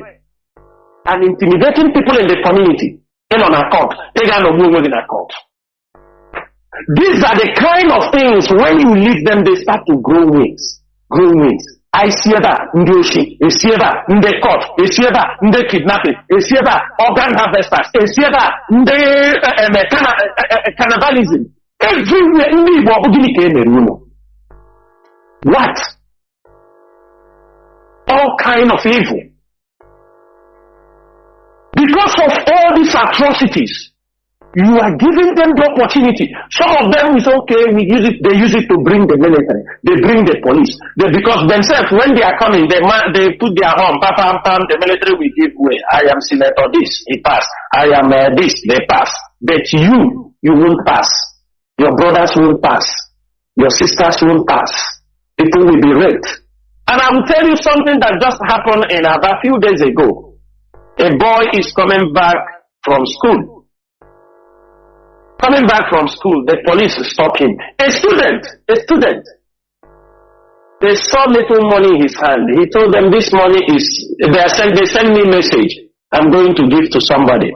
And intimidating people in the community. In on account. They got no movement in account. These are the kind of things when you leave them, they start to grow wings. Grow wings. I see that Ndoshi, I see that Nde court, I see that Nde kidnapping, I see that organ harvesters, I see that Nde cannibalism. Everywhere, what? All kind of evil. Because of all these atrocities, you are giving them the opportunity. Some of them is okay, they use it to bring the military, they bring the police. Because themselves, when they are coming, they put their arm, the military will give way. I am senator this, he pass. I am this, they pass. But you won't pass. Your brothers won't pass. Your sisters won't pass. People will be raped. And I will tell you something that just happened about a few days ago. A boy is coming back from school. Coming back from school, the police stopped him. A student. They saw little money in his hand. He told them this money is, they send me a message. I'm going to give to somebody.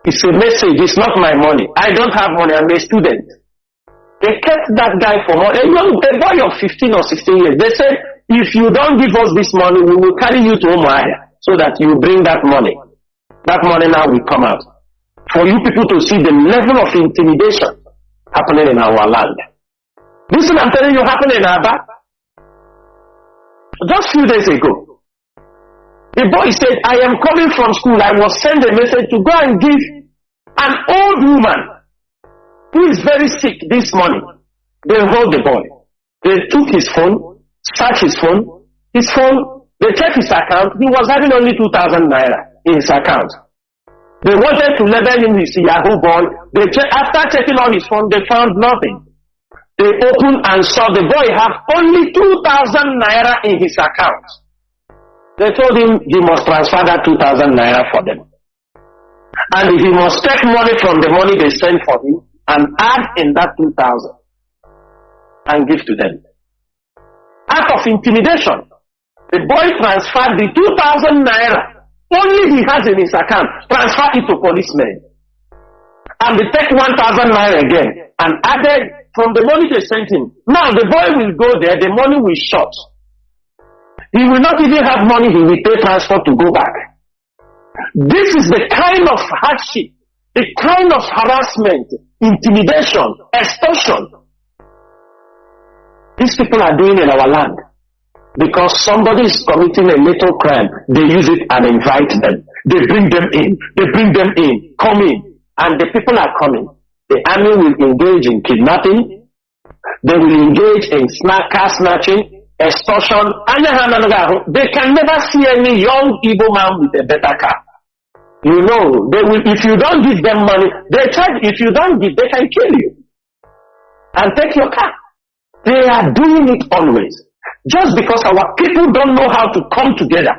It's a message, it's not my money. I don't have money, I'm a student. They kept that guy for money. A boy of 15 or 16 years. They said, if you don't give us this money, we will carry you to Umuahia so that you bring that money. That money now will come out. for you people to see the level of intimidation happening in our land. This is what I'm telling you happening in Aba. Just few days ago, the boy said, I am coming from school. I was sent a message to go and give an old woman who is very sick this morning. They hold the boy. They took his phone, searched his phone. They checked his account. He was having only 2,000 naira in his account. They wanted to level him his Yahoo ball. After checking all his phone, they found nothing. They opened and saw the boy have only 2,000 naira in his account. They told him he must transfer that 2,000 naira for them. And he must take money from the money they sent for him and add in that 2,000 and give to them. Act of intimidation. The boy transferred the 2,000 naira only he has in his account, transfer it to policemen. And they take 1,000 naira again and added from the money they sent him. Now the boy will go there, the money will short. He will not even have money, he will pay transport to go back. This is the kind of hardship, the kind of harassment, intimidation, extortion these people are doing in our land. Because somebody is committing a little crime, they use it and invite them. They bring them in, come in, and the people are coming. The army will engage in kidnapping, they will engage in car snatching, extortion. They can never see any young Igbo man with a better car. You know, they will, if you don't give them money, they charge, if you don't give, they can kill you and take your car. They are doing it always. Just because our people don't know how to come together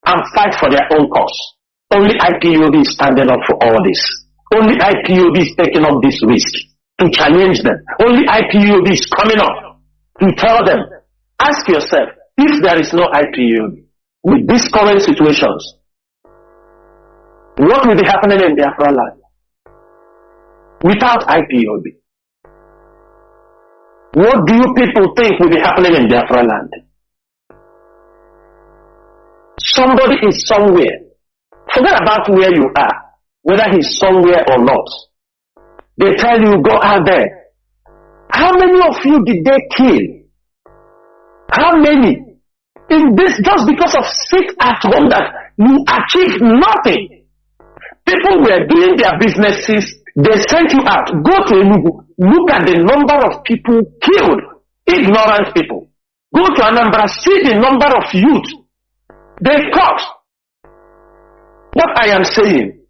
and fight for their own cause. Only IPOB is standing up for all this. Only IPOB is taking up this risk to challenge them. Only IPOB is coming up to tell them, ask yourself, if there is no IPOB, with these current situations, what will be happening in Biafra land? Without IPOB. What do you people think will be happening in Biafra land? Somebody is somewhere. Forget about where you are, whether he's somewhere or not. They tell you, go out there. How many of you did they kill? How many? In this, just because of sit at home that you achieved nothing. People were doing their businesses. They sent you out. Go to Enugu. Look at the number of people killed. Ignorant people. Go to Anambra. See the number of youth they caught. What I am saying,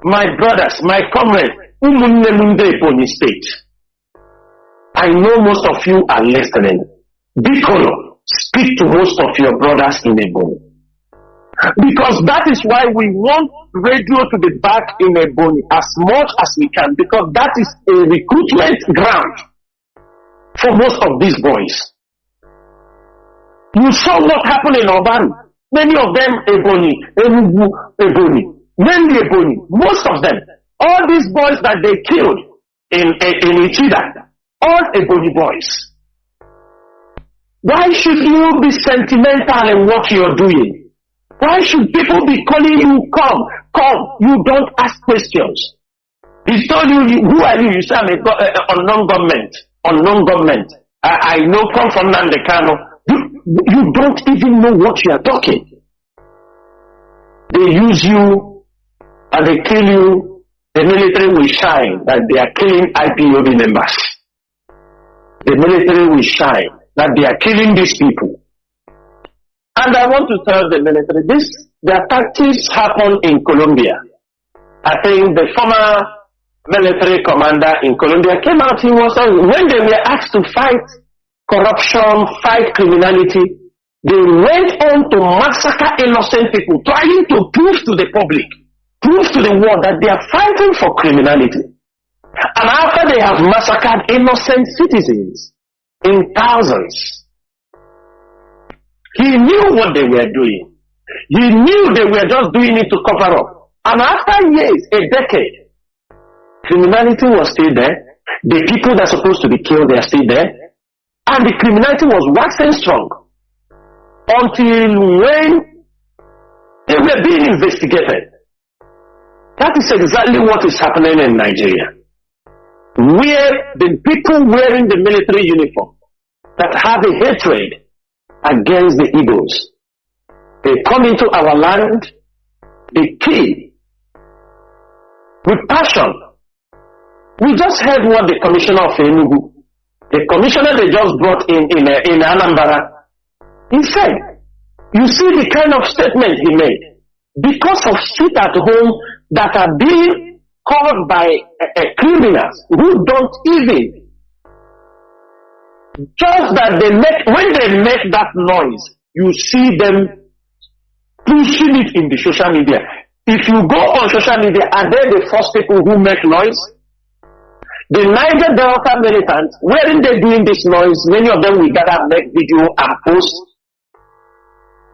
my brothers, my comrades, Umunnemunde Ebonyi State. I know most of you are listening. Bikono, speak to most of your brothers in Ebonyi. Because that is why we want radio to be back in Ebonyi as much as we can, because that is a recruitment ground for most of these boys. You saw what happened in Oban. Many of them Ebonyi, Enugu, Ebonyi, mainly Ebonyi, most of them. All these boys that they killed in Ichida, all Ebonyi boys. Why should you be sentimental in what you're doing? Why should people be calling you, come? You don't ask questions. He told you, who are you? You say, I'm unknown government. I know, come from Nnamdi Kanu. You don't even know what you are talking. They use you and they kill you. The military will shine that they are killing IPOB members. The military will shine that they are killing these people. And I want to tell the military, their tactics happen in Colombia. I think the former military commander in Colombia came out, when they were asked to fight corruption, fight criminality, they went on to massacre innocent people, trying to prove to the public, prove to the world that they are fighting for criminality. And after they have massacred innocent citizens in thousands, he knew what they were doing. He knew they were just doing it to cover up. And after years, a decade, criminality was still there. The people that are supposed to be killed, they are still there. And the criminality was waxing strong. Until when they were being investigated. That is exactly what is happening in Nigeria. Where the people wearing the military uniform that have a hatred against the Igbos, they come into our land, they kill with passion. We just heard what the commissioner of Enugu, the commissioner they just brought in Anambra, he said, you see the kind of statement he made. Because of shit at home that are being caused by criminals who don't even, just that they make, when they make that noise, you see them pushing it in the social media. If you go on social media, are they the first people who make noise? The Niger Delta militants, weren't they doing this noise? Many of them will gather, make video and post.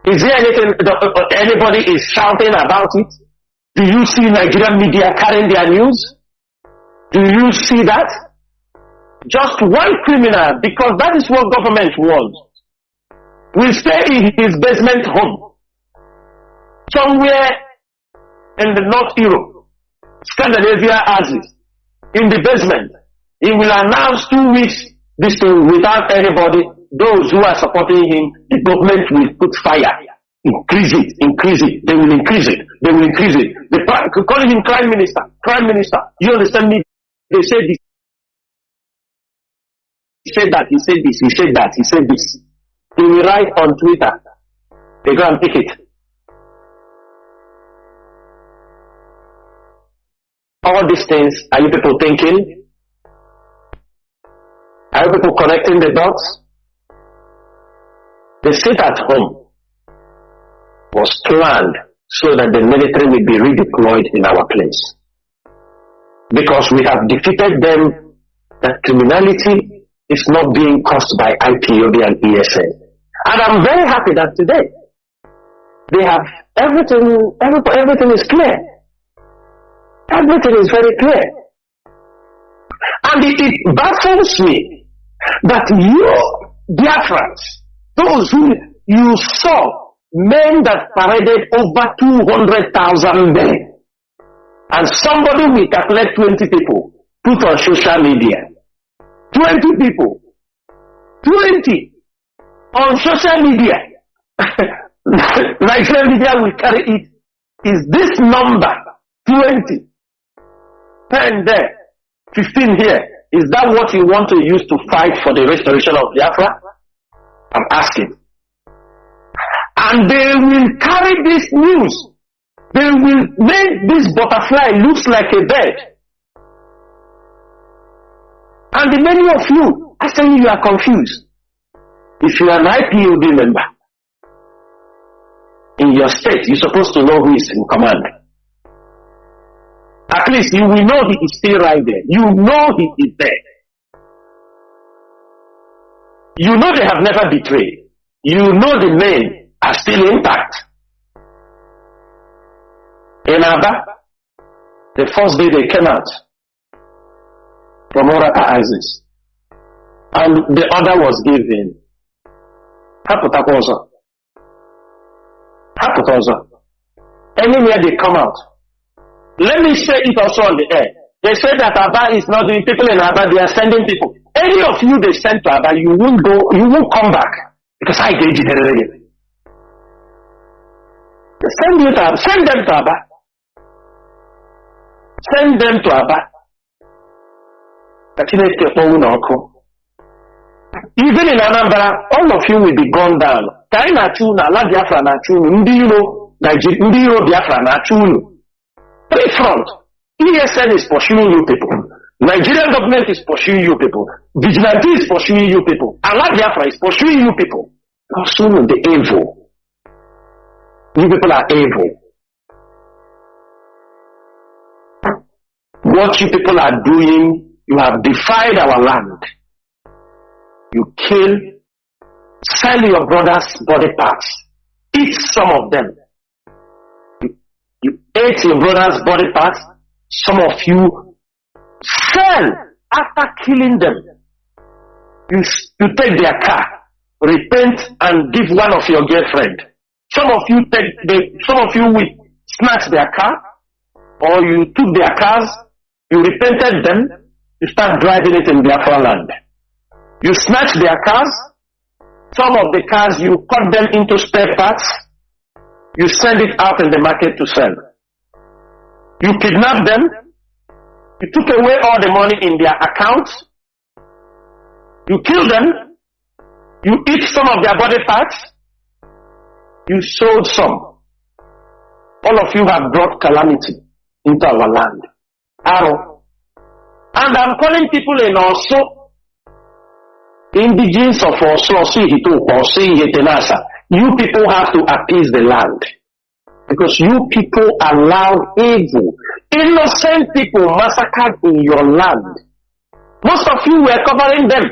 Is there anything anybody is shouting about it? Do you see Nigerian media carrying their news? Do you see that? Just one criminal, because that is what government wants, will stay in his basement home, somewhere in the North Europe, Scandinavia axis, in the basement. He will announce 2 weeks this thing without anybody. Those who are supporting him, the government will put fire. Increase it. They will increase it. They call him Prime Minister. You understand me? They say this. He said that. He said this. They will write on Twitter. They go and pick it. All these things, are you people thinking? Are you people connecting the dots? The sit at home was planned so that the military will be redeployed in our place. Because we have defeated them, that criminality is not being caused by IPOB and ESN. And I'm very happy that today they have everything is clear. Everything is very clear. And it baffles me that you, Biafrans, those who you saw, men that paraded over 200,000 men, and somebody will calculate 20 people, put on social media. 20 people. 20 on social media. Nigerian media will carry it. Is this number 20? 10 there, 15 here. Is that what you want to use to fight for the restoration of Biafra? I'm asking. And they will carry this news. They will make this butterfly looks like a bird. And the many of you, I say you are confused. If you are an IPOB member in your state, you're supposed to know who is in command. At least you will know he is still right there. You know he is there. You know they have never betrayed. You know the men are still intact. In Aba, the first day they came out from Orata Isis, and the other was given. Haputakosa. Anywhere they come out. Let me say it also on the air. They say that Aba is not doing people in Aba, they are sending people. Any of you they send to Aba, you won't come back. Because I gave you the radio. Send them to Aba. Send them to Aba. Even in Anambra, all of you will be gone down. Kaina Chuna, La Biafra na Chunu, Ndiro Biafra na Chunu. Three front. ESN is pursuing you people. Nigerian government is pursuing you people. Vigilante is pursuing you people. Allah Biafra is pursuing you people. Pursuing the evil. You people are evil. What you people are doing, you have defied our land. You kill, sell your brother's body parts. Eat some of them. You ate your brother's body parts. Some of you sell after killing them. You take their car, repent and give one of your girlfriend. Some of you will snatch their car, or you took their cars, you repainted them, you start driving it in Biafra land. You snatch their cars, some of the cars you cut them into spare parts, you send it out in the market to sell. You kidnap them, you took away all the money in their accounts, you kill them, you eat some of their body parts, you sold some. All of you have brought calamity into our land. Arrow. And I'm calling people in also, indigenous of also, you people have to appease the land. Because you people allow evil, innocent people massacred in your land. Most of you were covering them.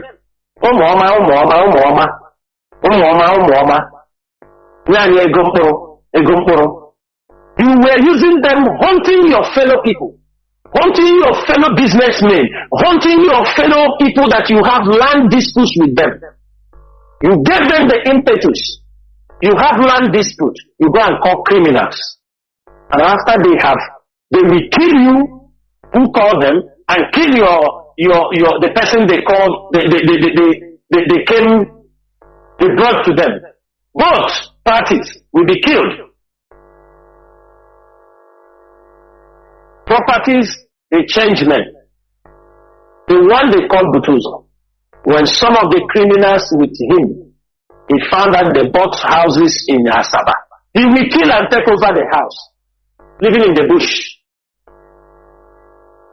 You were using them, haunting your fellow people, haunting your fellow businessmen, haunting your fellow people that you have land disputes with them. You gave them the impetus. You have land dispute. You go and call criminals. And after they will kill you, who call them, and kill the person they called, they brought to them. Both parties will be killed. Properties, they change name. The one they called Butuzo, when some of the criminals with him, he found that they bought houses in Asaba. He will kill and take over the house, living in the bush.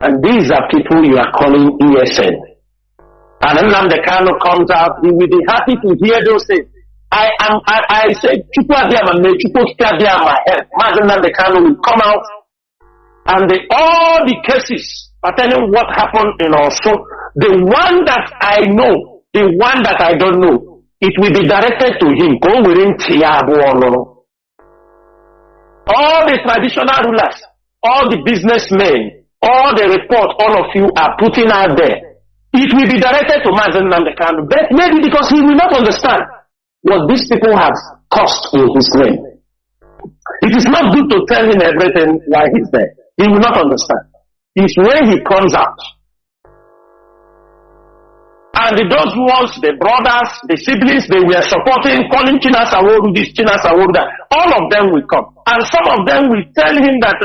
And these are people you are calling ESN. And then Nnamdi Kanu comes out, he will be happy to hear those things. I said, people are there, people are there, my head. Nnamdi Kanu will come out, and all the cases pertaining what happened in also, the one that I know, the one that I don't know, it will be directed to him. All the traditional rulers, all the businessmen, all the reports all of you are putting out there, it will be directed to Mazi Nnamdi Kanu. But maybe because he will not understand what these people have cost in his name. It is not good to tell him everything while he's there. He will not understand. It's when he comes out. And those ones, the brothers, the siblings, they were supporting, calling China Saworu this, China Saworu that. All of them will come. And some of them will tell him that,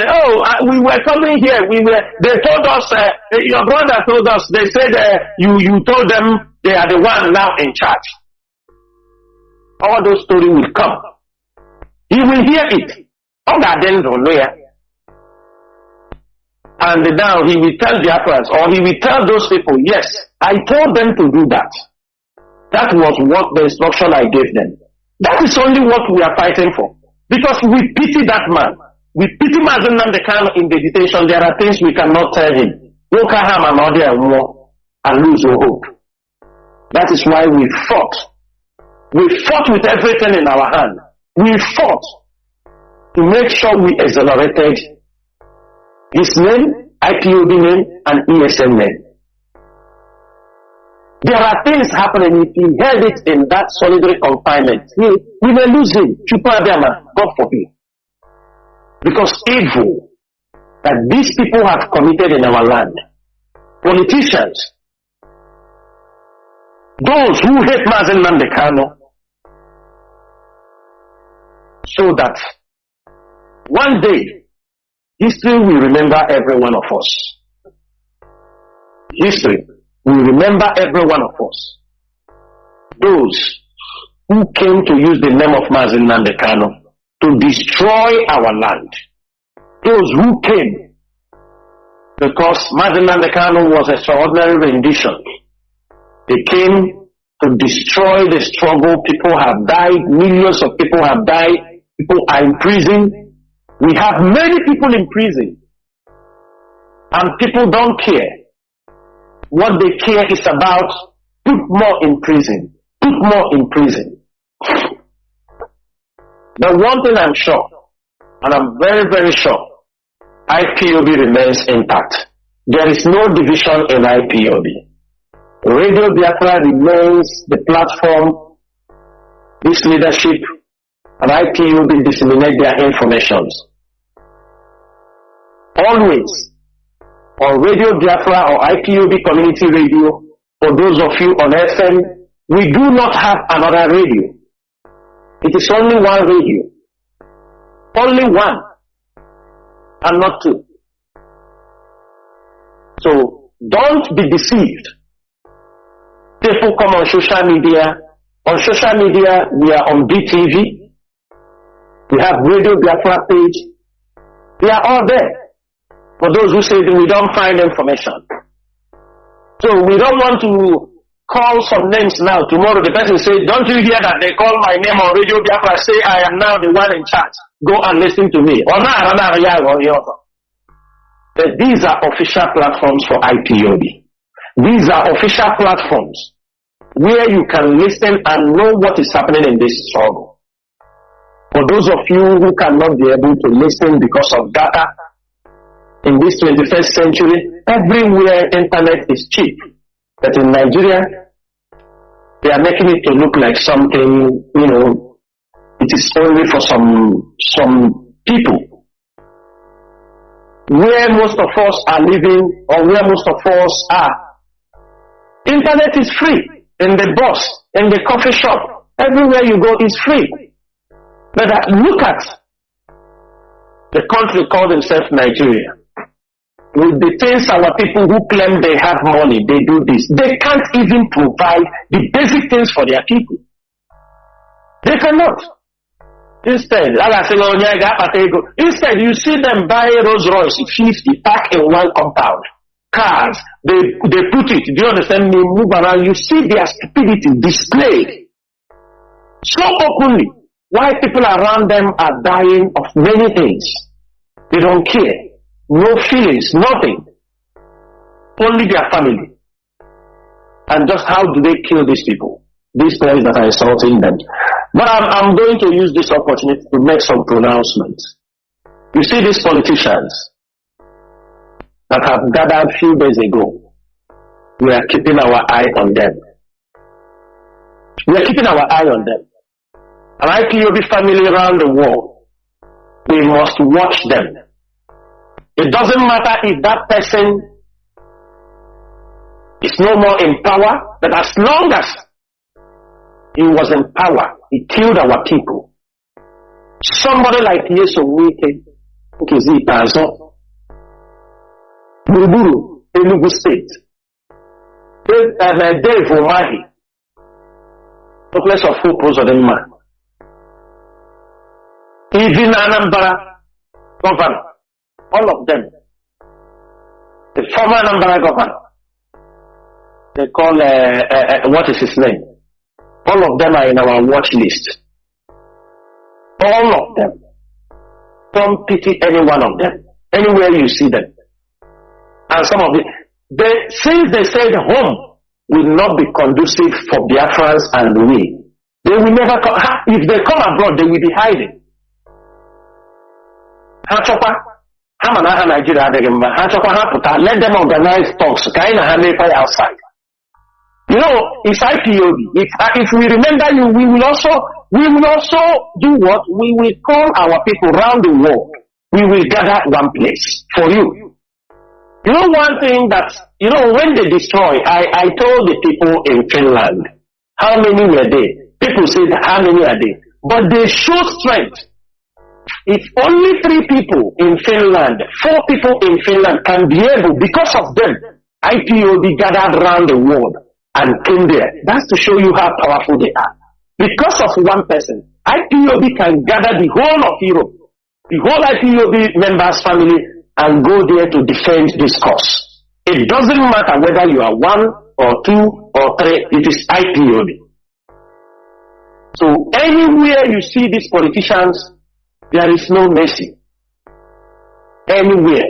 we were coming here, they told us, your brother told us, they said, you told them they are the one now in charge. All those stories will come. He will hear it. And now he will tell the Biafrans, or he will tell those people, yes, I told them to do that. That was what the instruction I gave them. That is only what we are fighting for. Because we pity that man. We pity Mazi Nnamdi Kanu in the detention. There are things we cannot tell him. No can harm another and lose your hope. That is why we fought. We fought with everything in our hand. We fought to make sure we exonerated his name, IPOB name, and ESN name. There are things happening. If he held it in that solitary confinement, we may lose him. God forbid. Because evil that these people have committed in our land, politicians, those who hate Mazi Nnamdi Kanu, so that one day history will remember every one of us. History will remember every one of us. Those who came to use the name of Mazi Nnamdi Kanu to destroy our land. Those who came because Mazi Nnamdi Kanu was an extraordinary rendition. They came to destroy the struggle. People have died. Millions of people have died. People are in prison. We have many people in prison, and people don't care. What they care is about put more in prison, put more in prison. The one thing I'm sure, and I'm very, very sure, IPOB remains intact. There is no division in IPOB. Radio Biafra remains the platform, this leadership, and IPOB disseminate their informations. always on Radio Biafra or IPOB Community Radio, for those of you on FM, we do not have another radio. It is only one radio. Only one, and not two. So don't be deceived. People come on social media. On social media, we are on BTV. We have Radio Biafra page. They are all there. For those who say that we don't find information. So we don't want to call some names now. Tomorrow the person says, don't you hear that they call my name on Radio Biafra, say I am now the one in charge. Go and listen to me. But these are official platforms for IPOB. These are official platforms where you can listen and know what is happening in this struggle. For those of you who cannot be able to listen because of data, in this 21st century, everywhere internet is cheap. But in Nigeria, they are making it to look like something, it is only for some people. Where most of us are living, or where most of us are, internet is free. In the bus, in the coffee shop, everywhere you go is free. But look at the country called themselves Nigeria. With the things our people who claim they have money, they do this. They can't even provide the basic things for their people. They cannot. Instead, you see them buy Rolls Royce 50 pack in one compound. Cars, they put it, do you understand me? Move around, you see their stupidity displayed so openly. Why people around them are dying of many things. They don't care. No feelings, nothing. Only their family. And just how do they kill these people? These guys that are insulting them. But I'm going to use this opportunity to make some pronouncements. You see these politicians that have gathered a few days ago. We are keeping our eye on them. We are keeping our eye on them. And IPOB family around the world, we must watch them. It doesn't matter if that person is no more in power, but as long as he was in power, he killed our people. Somebody like Yeso Wike, Nkizi Pazo, Buruburu, Enugu State, Dave Omahi, the place of hope was on him. Even Anambra governor, all of them, the former Anambra governor, they call, what is his name? All of them are in our watch list. All of them. Don't pity any one of them. Anywhere you see them. And some of it, since they said home will not be conducive for Biafrans and we, they will never come. If they come abroad, they will be hiding. Let them organize talks. Outside. It's IPOB. If we remember you, we will also do what? We will call our people around the world. We will gather one place for you. One thing that, when they destroy, I told the people in Finland, how many were they? People said, how many are they? But they show strength. If only 3 people in Finland, 4 people in Finland can be able, because of them, IPOB gathered around the world and came there. That's to show you how powerful they are. Because of one person, IPOB can gather the whole of Europe, the whole IPOB members' family, and go there to defend this cause. It doesn't matter whether you are 1 or 2 or 3, it is IPOB. So anywhere you see these politicians, there is no mercy. Anywhere.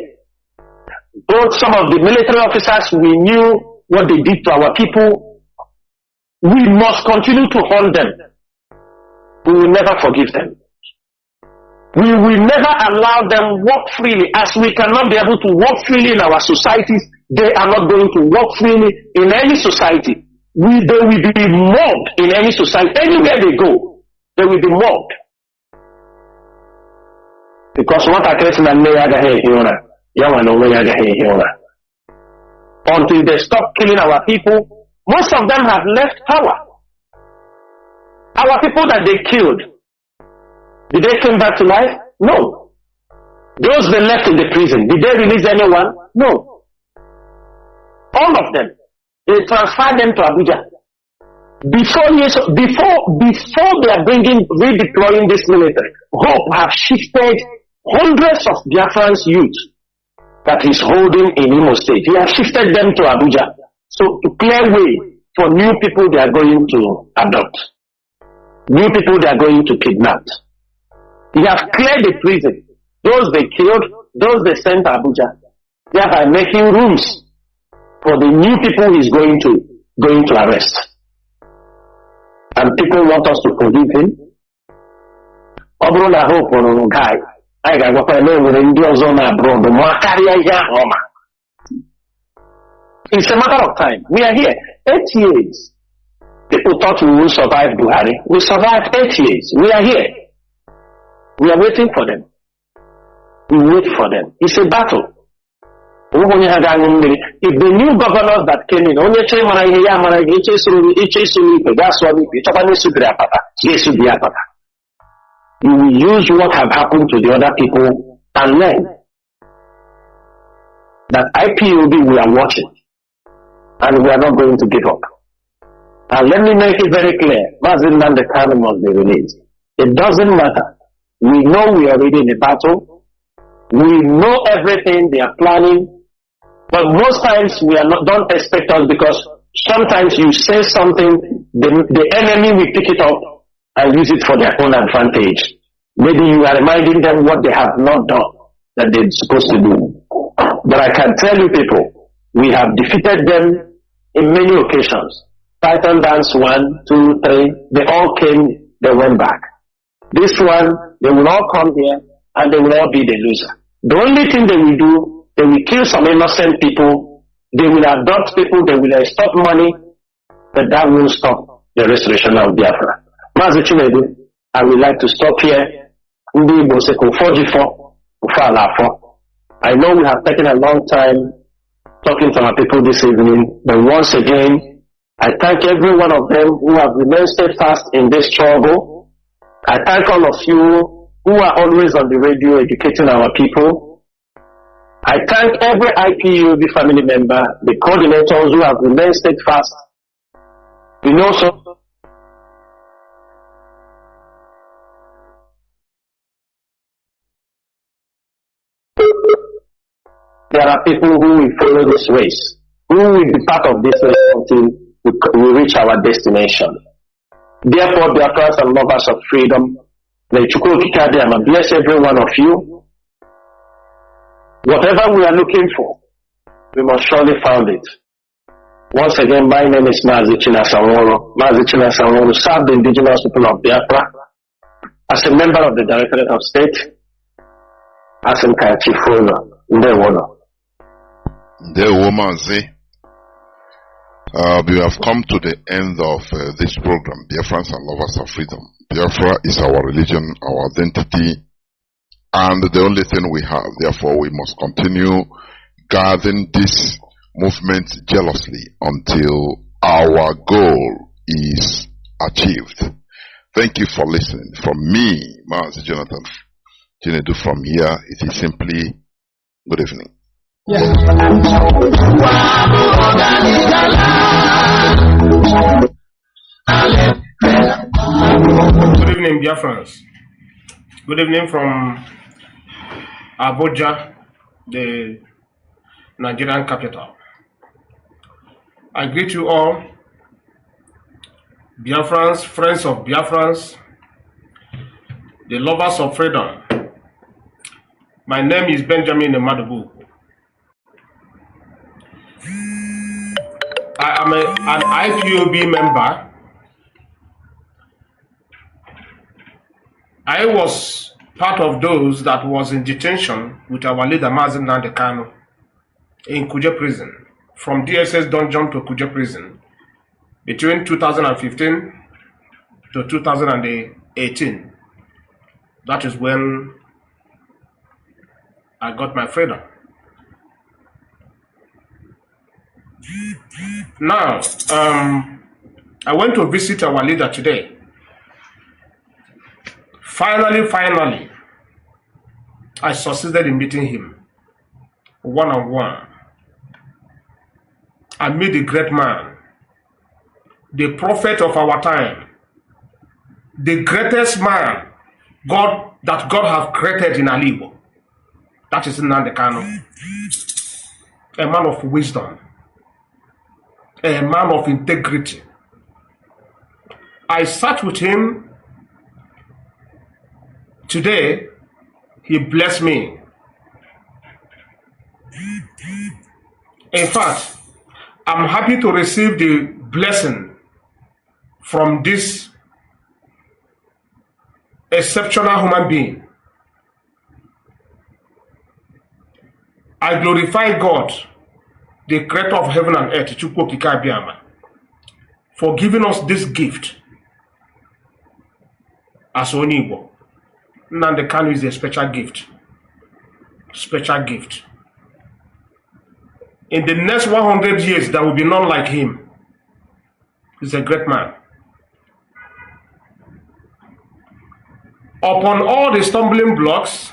Both some of the military officers, we knew what they did to our people. We must continue to hold them. We will never forgive them. We will never allow them walk freely. As we cannot be able to walk freely in our societies, they are not going to walk freely in any society. They will be mobbed in any society. Anywhere they go, they will be mobbed. Because what I create in the Until they stop killing our people, most of them have left power. Our people that they killed, did they come back to life? No. Those they left in the prison, did they release anyone? No. All of them, they transferred them to Abuja. Before they are redeploying this military, Hope have shifted hundreds of Biafran's youth that he's holding in Imo State. He has shifted them to Abuja. So to clear way for new people they are going to adopt. New people they are going to kidnap. He has cleared the prison. Those they killed, those they sent to Abuja. Thereby making rooms for the new people he's going to arrest. And people want us to forgive him. Guy, it's a matter of time. We are here 8 years. People thought we will survive Buhari. We survived 8 years. We are here. We are waiting for them. We wait for them. It's a battle. If the new governors that came in, you will use what have happened to the other people and learn that IPOB we are watching and we are not going to give up. And let me make it very clear, Mazi Nnamdi Kanu must be released. It doesn't matter. We know we are already in a battle. We know everything they are planning. But most times we are not, don't expect us, because sometimes you say something, the enemy will pick it up and use it for their own advantage. Maybe you are reminding them what they have not done that they're supposed to do. But I can tell you people, we have defeated them in many occasions. Python Dance 1, 2, 3, they all came, they went back. This one, they will all come here and they will all be the loser. The only thing they will do, they will kill some innocent people, they will adopt people, they will extort money, but that will stop the restoration of Biafra. Mazi Chinedu, I would like to stop here. I know we have taken a long time talking to our people this evening, but once again, I thank every one of them who have remained steadfast in this struggle. I thank all of you who are always on the radio educating our people. I thank every IPUB family member, the coordinators who have remained steadfast. We know so. There are people who will follow this race, who will be part of this race until we reach our destination. Therefore, Biafrans and lovers of freedom, may Chukwu bless every one of you. Whatever we are looking for, we must surely find it. Once again, my name is Mazi Chinasaworo. Mazi Chinasaworo served the indigenous people of Biafra as a member of the Directorate of State, as in Kachifuna, Ndewono. Mazi. We have come to the end of this program, Biafrans and lovers of freedom. Biafra is our religion, our identity, and the only thing we have. Therefore, we must continue guarding this movement jealously until our goal is achieved. Thank you for listening. From me, Mazi Jonathan Chinedu, from here, it is simply good evening. Yeah. Good evening, Biafrans. Good evening from Abuja, the Nigerian capital. I greet you all, Biafrans, friends of Biafrans, the lovers of freedom. My name is Benjamin Madubu. I am an IPOB member. I was part of those that was in detention with our leader Mazi Nnamdi Kanu in Kuje prison, from DSS dungeon to Kuje prison, between 2015 to 2018. That is when I got my freedom. Now, I went to visit our leader today. Finally, I succeeded in meeting him one-on-one. I met the great man, the prophet of our time, the greatest man that God has created in Alibo. That is Nnamdi Kanu. A man of wisdom, a man of integrity. I sat with him today. He blessed me. In fact, I'm happy to receive the blessing from this exceptional human being. I glorify God, the creator of heaven and earth, for giving us this gift as Onibo. Nnamdi Kanu is a special gift. Special gift. In the next 100 years, there will be none like him. He's a great man. Upon all the stumbling blocks,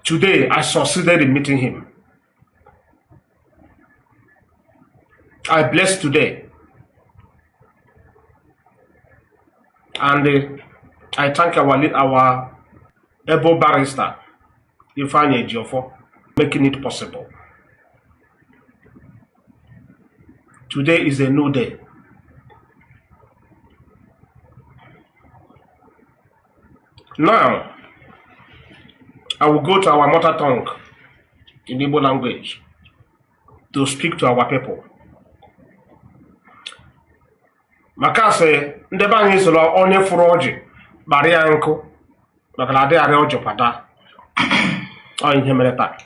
today I succeeded in meeting him. I bless today. And I thank our able barrister, Ifeanyi Ejiofor, making it possible. Today is a new day. Now, I will go to our mother tongue in Igbo language to speak to our people. Makase ndebe anyị soro onye fụrụ ọjị gbara ya nkụ maka na adịghị ọjị pada ọ ihe mere taa.